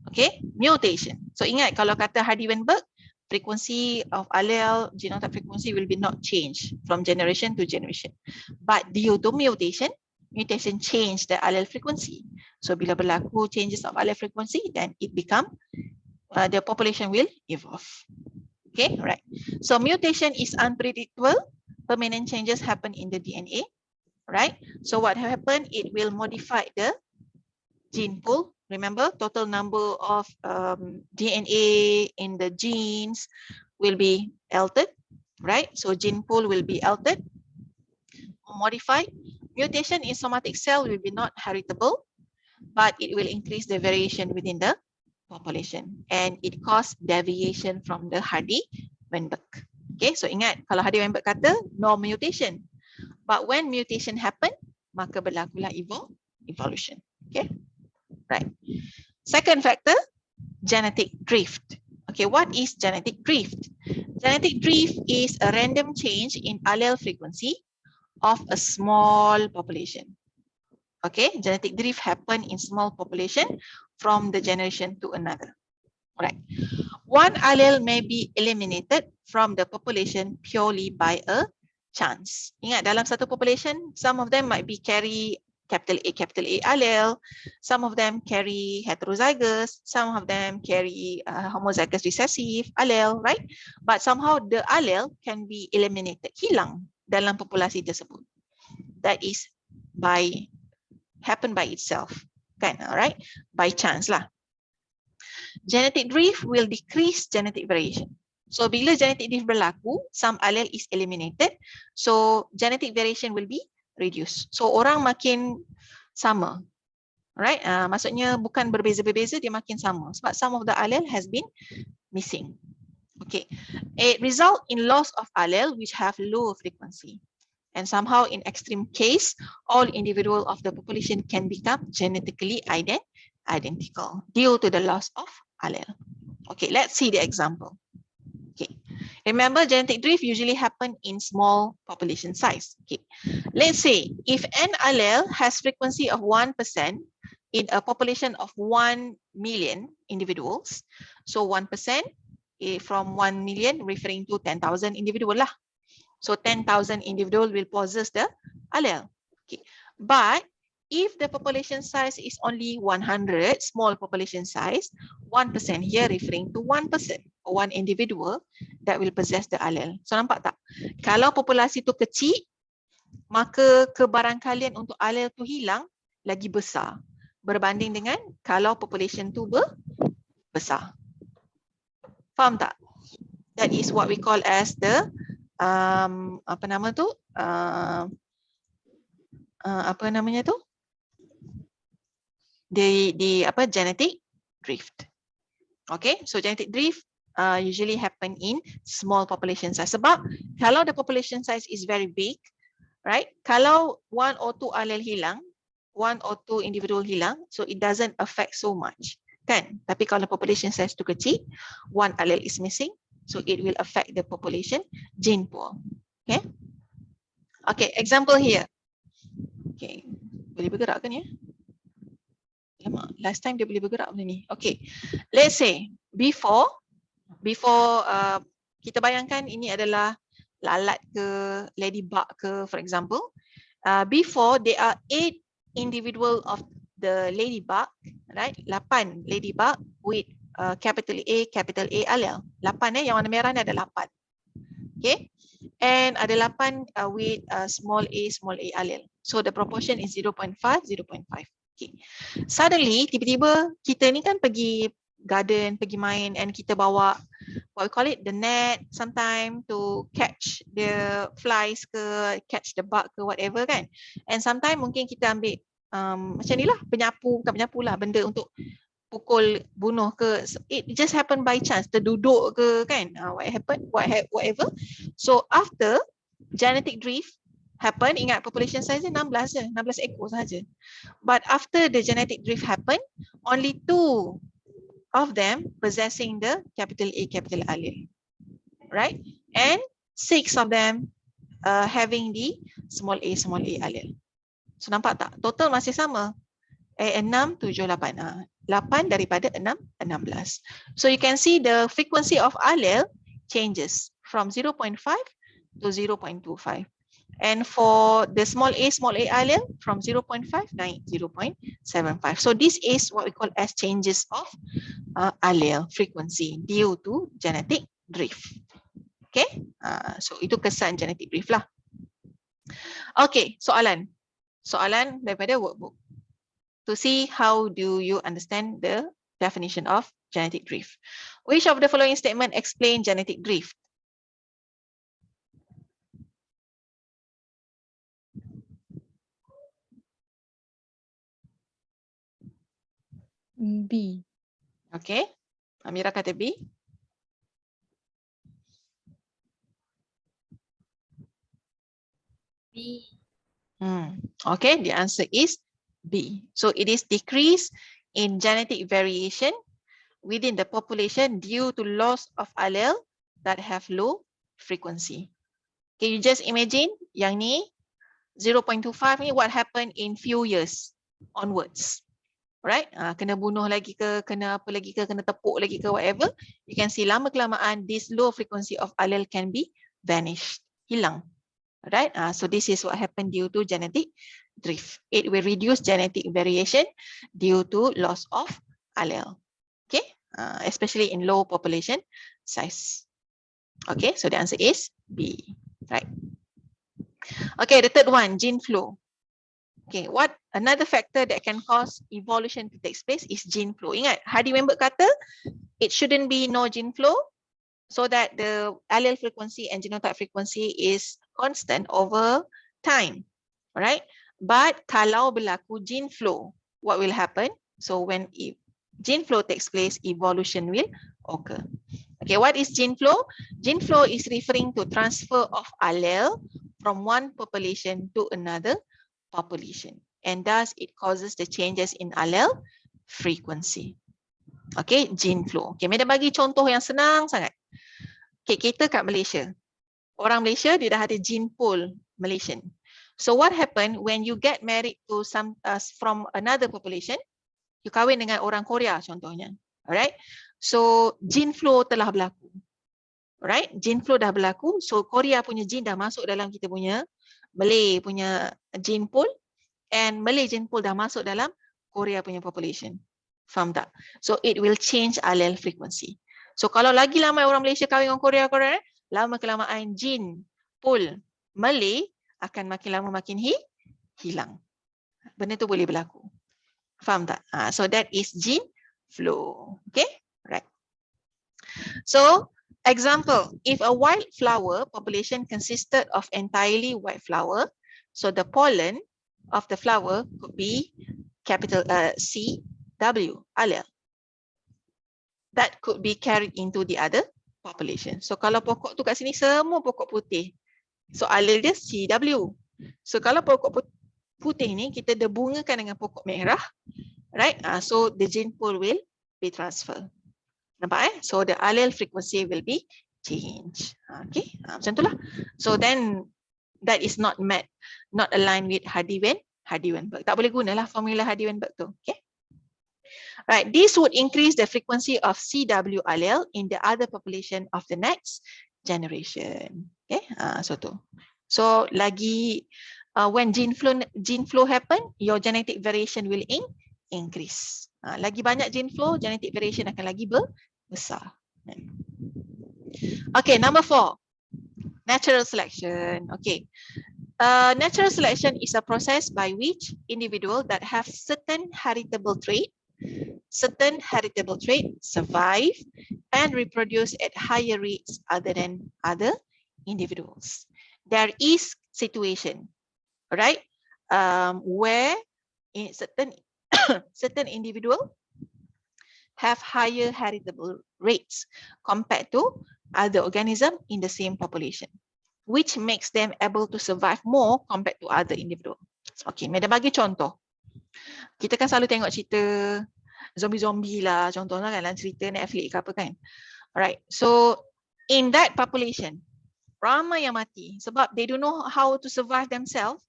Okay, mutation. So ingat kalau kata Hardy-Weinberg, frequency of allele, genotype frequency will be not changed from generation to generation. But due to mutation change the allele frequency. So bila berlaku changes of allele frequency, then it become the population will evolve. Okay, right. So mutation is unpredictable. Permanent changes happen in the DNA, right? So what happened? It will modify the gene pool. Remember, total number of DNA in the genes will be altered, right? So gene pool will be altered or modified. Mutation in somatic cell will be not heritable, but it will increase the variation within the population, and it cause deviation from the Hardy-Weinberg. Okay, so ingat kalau Hardy-Weinberg kata no mutation, but when mutation happen, maka berlakulah evolution. Okay, right. Second factor, genetic drift. Okay, what is genetic drift? Genetic drift is a random change in allele frequency of a small population. Okay, genetic drift happen in small population from the generation to another. Right. One allele may be eliminated from the population purely by a chance. Ingat, dalam satu population, some of them might be carry capital A allele, some of them carry heterozygous, some of them carry homozygous recessive allele, right? But somehow the allele can be eliminated, hilang dalam populasi tersebut. That is happen by itself, kan? Alright, by chance lah. Genetic drift will decrease genetic variation. So bila genetic drift berlaku, some allele is eliminated, so genetic variation will be reduced. So orang makin sama, right? Maksudnya bukan berbeza-berbeza, dia makin sama sebab some of the allele has been missing. Okay, it result in loss of allele which have low frequency, and somehow in extreme case, all individual of the population can become genetically identical due to the loss of allele. Okay, let's see the example. Okay, remember genetic drift usually happen in small population size. Okay, let's say if an allele has frequency of 1% in a population of 1 million individuals, so 1% from 1 million referring to 10,000 individual lah. So 10,000 individual will possess the allele. Okay, but if the population size is only 100, small population size, 1% here referring to 1%, or one individual that will possess the allele. So nampak tak? Kalau populasi tu kecil, maka kebarangkalian untuk allele tu hilang lagi besar berbanding dengan kalau population tu besar. Faham tak? That is what we call as the apa nama tu? Apa namanya tu? Genetic drift. Okay, so genetic drift usually happen in small population size. Sebab kalau the population size is very big, right? Kalau 1 or 2 allele hilang, 1 or 2 individual hilang, so it doesn't affect so much, kan? Tapi kalau population size tu kecil, 1 allele is missing, so it will affect the population gene pool. Okay? Okay, example here. Okay, boleh bergerak kan ya? Alamak, last time dia boleh bergerak benda ni. Okay, let's say before kita bayangkan ini adalah lalat ke, ladybug ke, for example. Before there are 8 individual of the ladybug, right? 8 ladybug with capital A allele. 8 yang warna merah ni ada 8. Okay, and ada 8 with small a allele. So the proportion is 0.5, 0.5. Okay. Suddenly, tiba-tiba kita ni kan pergi garden, pergi main, and kita bawa what we call it, the net sometime to catch the flies ke, catch the bug ke, whatever kan. And sometimes mungkin kita ambil macam ni lah, penyapu, bukan penyapu lah, benda untuk pukul, bunuh ke. It just happen by chance, terduduk ke kan, whatever. So after genetic drift happen, ingat population size 16 je, 16 ekor sahaja. But after the genetic drift happen, only 2 of them possessing the capital A allele, right? And 6 of them having the small a allele. So nampak tak? Total masih sama. 6, 7, 8. 8 daripada 6, 16. So you can see the frequency of allele changes from 0.5 to 0.25. And for the small a allele from 0.5 naik 0.75. So this is what we call as changes of allele frequency due to genetic drift. Okay, so itu kesan genetic drift lah. Okay, soalan daripada workbook to see how do you understand the definition of genetic drift. Which of the following statement explain genetic drift? B. Okay, Amira kata B. B. Okay, the answer is B. So it is decrease in genetic variation within the population due to loss of allele that have low frequency. Okay, you just imagine yang ni 0.25 ni what happened in few years onwards. Right? Kena bunuh lagi ke, kena apa lagi ke, kena tepuk lagi ke, whatever. You can see lama kelamaan this low frequency of allele can be vanished, hilang. Right? So this is what happened due to genetic drift. It will reduce genetic variation due to loss of allele. Okay? Especially in low population size. Okay, so the answer is B. Right? Okay, the third one, gene flow. Okay, what another factor that can cause evolution to take place is gene flow. Ingat, Hardy-Weinberg kata it shouldn't be no gene flow so that the allele frequency and genotype frequency is constant over time, right? But kalau berlaku gene flow, what will happen? So when gene flow takes place, evolution will occur. Okay, what is gene flow? Gene flow is referring to transfer of allele from one population to another population, and thus it causes the changes in allele frequency. Okay, gene flow. Okay, Madam bagi contoh yang senang sangat. Okay, kita kat Malaysia. Orang Malaysia dia dah ada gene pool Malaysian. So what happen when you get married to some from another population? You kahwin dengan orang Korea contohnya. Alright. So gene flow telah berlaku. Alright, gene flow dah berlaku. So Korea punya gene dah masuk dalam kita punya Malay punya gene pool, and Malay gene pool dah masuk dalam Korea punya population. Faham tak? So it will change allele frequency. So kalau lagi lama orang Malaysia kahwin dengan Korea, lama kelamaan gene pool Malay akan makin lama makin hilang. Benda tu boleh berlaku. Faham tak? So that is gene flow. Okay? Right. So example, if a wildflower population consisted of entirely white flower, so the pollen of the flower could be capital C, W, allele. That could be carried into the other population. So kalau pokok tu kat sini semua pokok putih, so allele dia CW. So kalau pokok putih ni kita debungakan dengan pokok merah, right? So the gene pool will be transferred. Nampak So the allele frequency will be changed. Okay, macam itulah. So then that is not aligned with Hardy-Weinberg. Tak boleh gunalah formula Hardy-Weinberg tu. Okay. Right, this would increase the frequency of CW allele in the other population of the next generation. Okay, so tu. So lagi when gene flow happen, your genetic variation will increase. Lagi banyak gene flow, genetic variation akan lagi besar. Okay, number 4, natural selection. Okay, natural selection is a process by which individual that have certain heritable trait survive and reproduce at higher rates other than other individuals. There is situation, right, where in certain individual have higher heritable rates compared to other organism in the same population, which makes them able to survive more compared to other individual. Okay, Meda bagi contoh. Kita kan selalu tengok cerita zombie lah, contohnya kan dalam cerita Netflix ke apa kan. Alright, so in that population, ramai yang mati sebab they don't know how to survive themselves.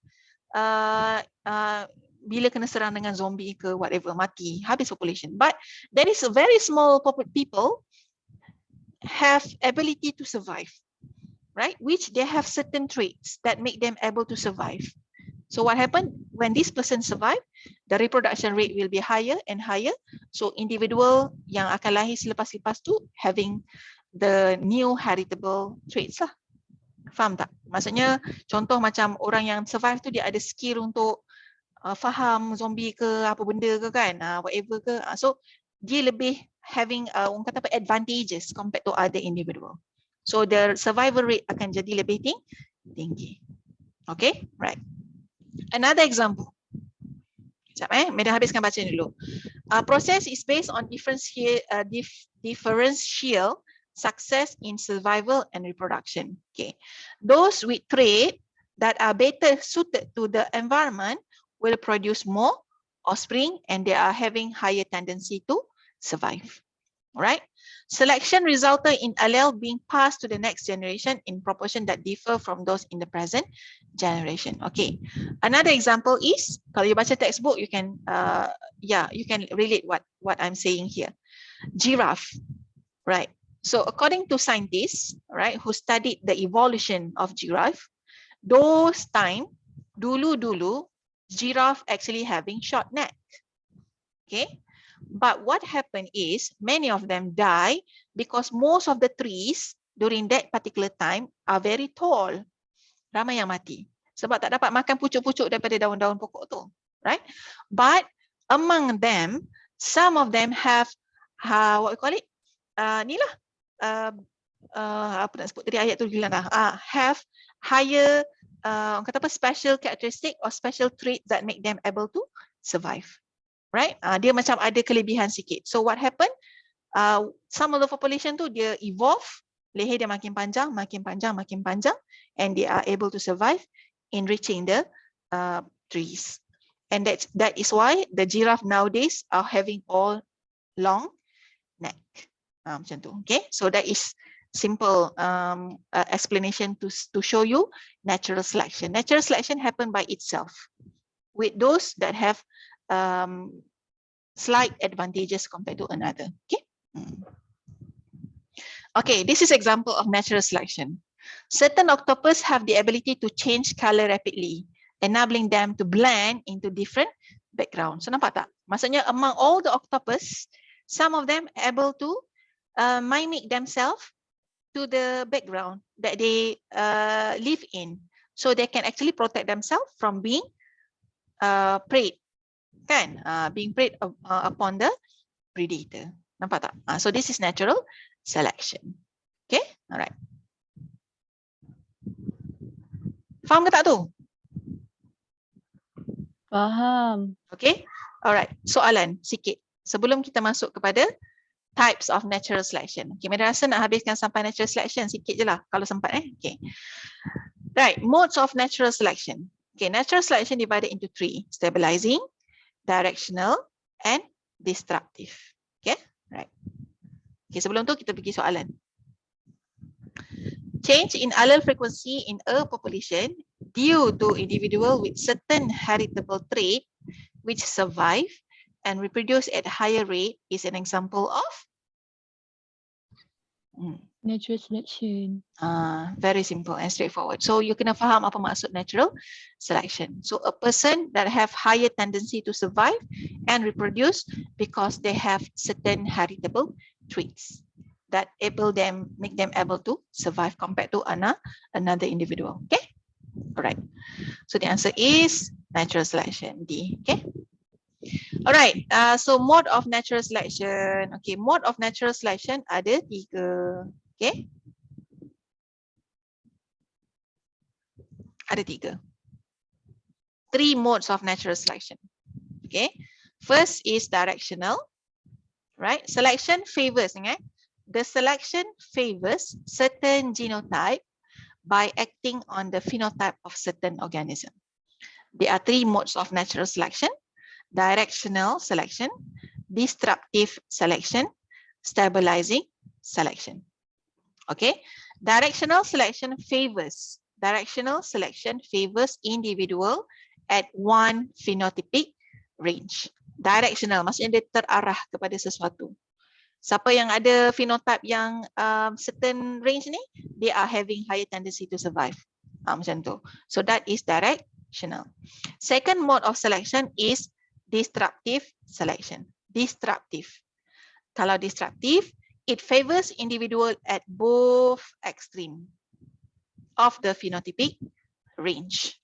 Bila kena serang dengan zombie ke whatever, mati, habis population. But there is a very small people have ability to survive, right? Which they have certain traits that make them able to survive. So what happened when this person survive, the reproduction rate will be higher and higher. So individual yang akan lahir selepas-lepas tu having the new heritable traits lah. Faham tak? Maksudnya contoh macam orang yang survive tu dia ada skill untuk faham zombie ke apa benda ke kan, whatever ke. So dia lebih having orang kata apa advantages compared to other individual. So the survival rate akan jadi lebih tinggi. Okay, right. Another example. Sekejap Meda habiskan baca dulu. Process is based on differential success in survival and reproduction. Okay, those with trait that are better suited to the environment will produce more offspring and they are having higher tendency to survive. Right? Selection resulted in allele being passed to the next generation in proportion that differ from those in the present generation. Okay. Another example is kalau you baca textbook, you can you can relate what I'm saying here. Giraffe, right? So according to scientists, right, who studied the evolution of giraffe, those time dulu giraffe actually having short neck. Okay. But what happened is many of them die because most of the trees during that particular time are very tall. Ramai yang mati sebab tak dapat makan pucuk-pucuk daripada daun-daun pokok tu, right? But among them, some of them have what we call it? Ni lah apa nak sebut tadi ayat tu hilang dah. Have higher orang kata apa special characteristic or special trait that make them able to survive. Right? Dia macam ada kelebihan sikit. So what happened? Some of the population tu dia evolve, leher dia makin panjang, and they are able to survive in reaching the trees. And that is why the giraffe nowadays are having all long neck. Macam tu. Okay? So that is simple explanation to show you natural selection. Natural selection happen by itself with those that have slight advantages compared to another. Okay. Okay, this is example of natural selection. Certain octopus have the ability to change color rapidly, enabling them to blend into different backgrounds. So nampak tak? Maksudnya among all the octopus, some of them able to mimic themselves to the background that they live in, so they can actually protect themselves from being preyed. Kan, being preyed upon the predator. Nampak tak? So this is natural selection. Okay, alright. Faham ke tak tu? Faham. Okay, alright. Soalan sikit sebelum kita masuk kepada types of natural selection. Okay, Meda rasa nak habiskan sampai natural selection sikit je lah kalau sempat. Okay. Right, modes of natural selection. Okay, natural selection divided into 3: stabilizing, directional, and destructive. Okay, right. Okay, sebelum tu kita pergi soalan. Change in allele frequency in a population due to individual with certain heritable trait which survive and reproduce at higher rate is an example of Natural selection. very simple and straightforward. So you kena faham apa maksud natural selection. So a person that have higher tendency to survive and reproduce because they have certain heritable traits that make them able to survive compared to another individual. Okay, all right. So the answer is natural selection, D. Okay. All right. So mode of natural selection. Okay, mode of natural selection ada 3. Okay. Ada 3. 3 modes of natural selection. Okay. First is directional. Right. Selection favors. The selection favors certain genotype by acting on the phenotype of certain organism. There are 3 modes of natural selection: directional selection, disruptive selection, stabilizing selection. Okay. Directional selection favors individual at one phenotypic range. Directional maksudnya dia terarah kepada sesuatu. Siapa yang ada phenotype yang certain range ni, they are having higher tendency to survive. Macam tu. So that is directional. Second mode of selection is disruptive selection. Disruptive. Kalau disruptive, it favors individual at both extreme of the phenotypic range.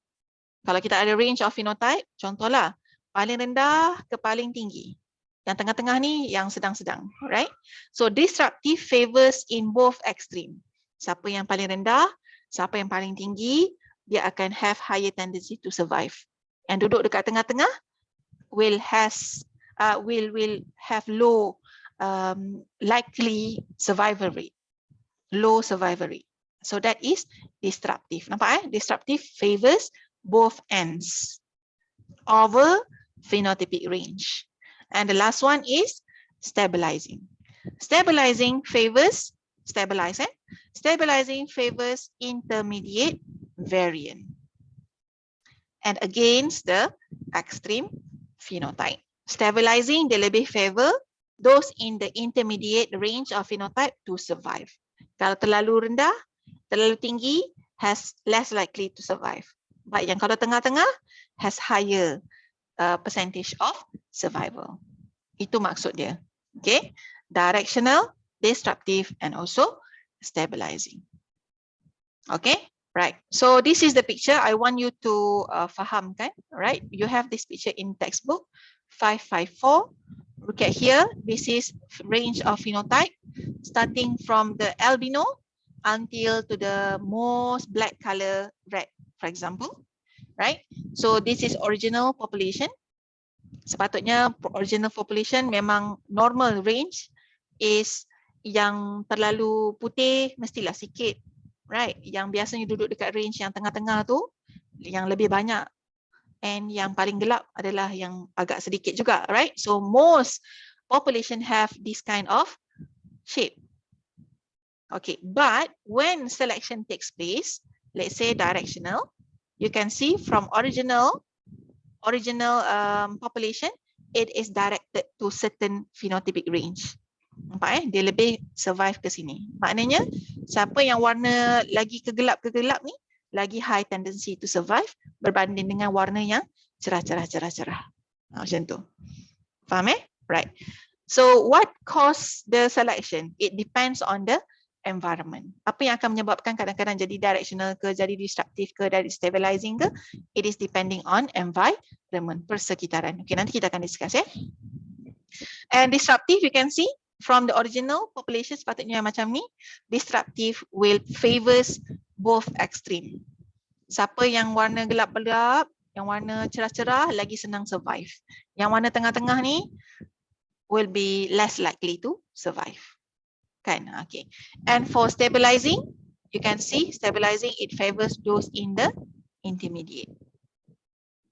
Kalau kita ada range of phenotype, contohlah paling rendah ke paling tinggi. Yang tengah-tengah ni yang sedang-sedang, right? So disruptive favors in both extreme. Siapa yang paling rendah, siapa yang paling tinggi, dia akan have higher tendency to survive. Yang duduk dekat tengah-tengah will have low likely survival rate. Low survival rate. So that is disruptive. Nampak Disruptive favors both ends over phenotypic range. And the last one is stabilizing. Stabilizing favors intermediate variant and against the extreme phenotype. Stabilizing, dia lebih favor those in the intermediate range of phenotype to survive. Kalau terlalu rendah, terlalu tinggi, has less likely to survive. But yang kalau tengah-tengah, has higher percentage of survival. Itu maksud dia. Okay. Directional, disruptive, and also stabilizing. Okay. Right. So this is the picture I want you to fahamkan. Right. You have this picture in textbook 554. Look at here. This is range of phenotype starting from the albino until to the most black color red, for example. Right. So this is original population. Sepatutnya original population memang normal range is yang terlalu putih mestilah sikit, right? Yang biasanya duduk dekat range yang tengah-tengah tu yang lebih banyak, and yang paling gelap adalah yang agak sedikit juga, right? So most population have this kind of shape. Okay, but when selection takes place, let's say directional, you can see from original population, it is directed to certain phenotypic range. Nampak dia lebih survive ke sini. Maknanya siapa yang warna lagi kegelap ni lagi high tendency to survive berbanding dengan warna yang cerah. Macam tu. Faham Right. So what cause the selection? It depends on the environment. Apa yang akan menyebabkan kadang-kadang jadi directional ke, jadi disruptive ke, jadi stabilizing ke, it is depending on environment, persekitaran. Okay, nanti kita akan discuss And disruptive, you can see from the original population sepatutnya macam ni. Disruptive will favors both extreme. Siapa yang warna gelap-gelap, yang warna cerah-cerah lagi senang survive. Yang warna tengah-tengah ni will be less likely to survive. Kan? Okay. And for stabilizing, you can see stabilizing, it favors those in the intermediate,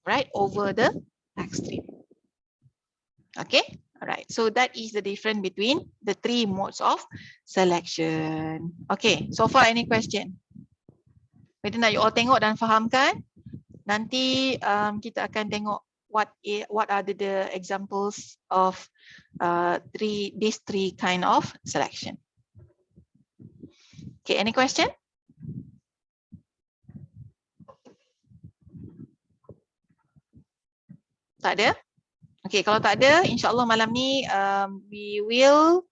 right, over the extreme. Okay. All right. So that is the difference between the 3 modes of selection. Okay. So far, any question? Whether nak you all tengok dan fahamkan. Nanti kita akan tengok what are the examples of these three kind of selection. Okay, any question? Tak ada? Okay, kalau tak ada, insyaAllah malam ni we will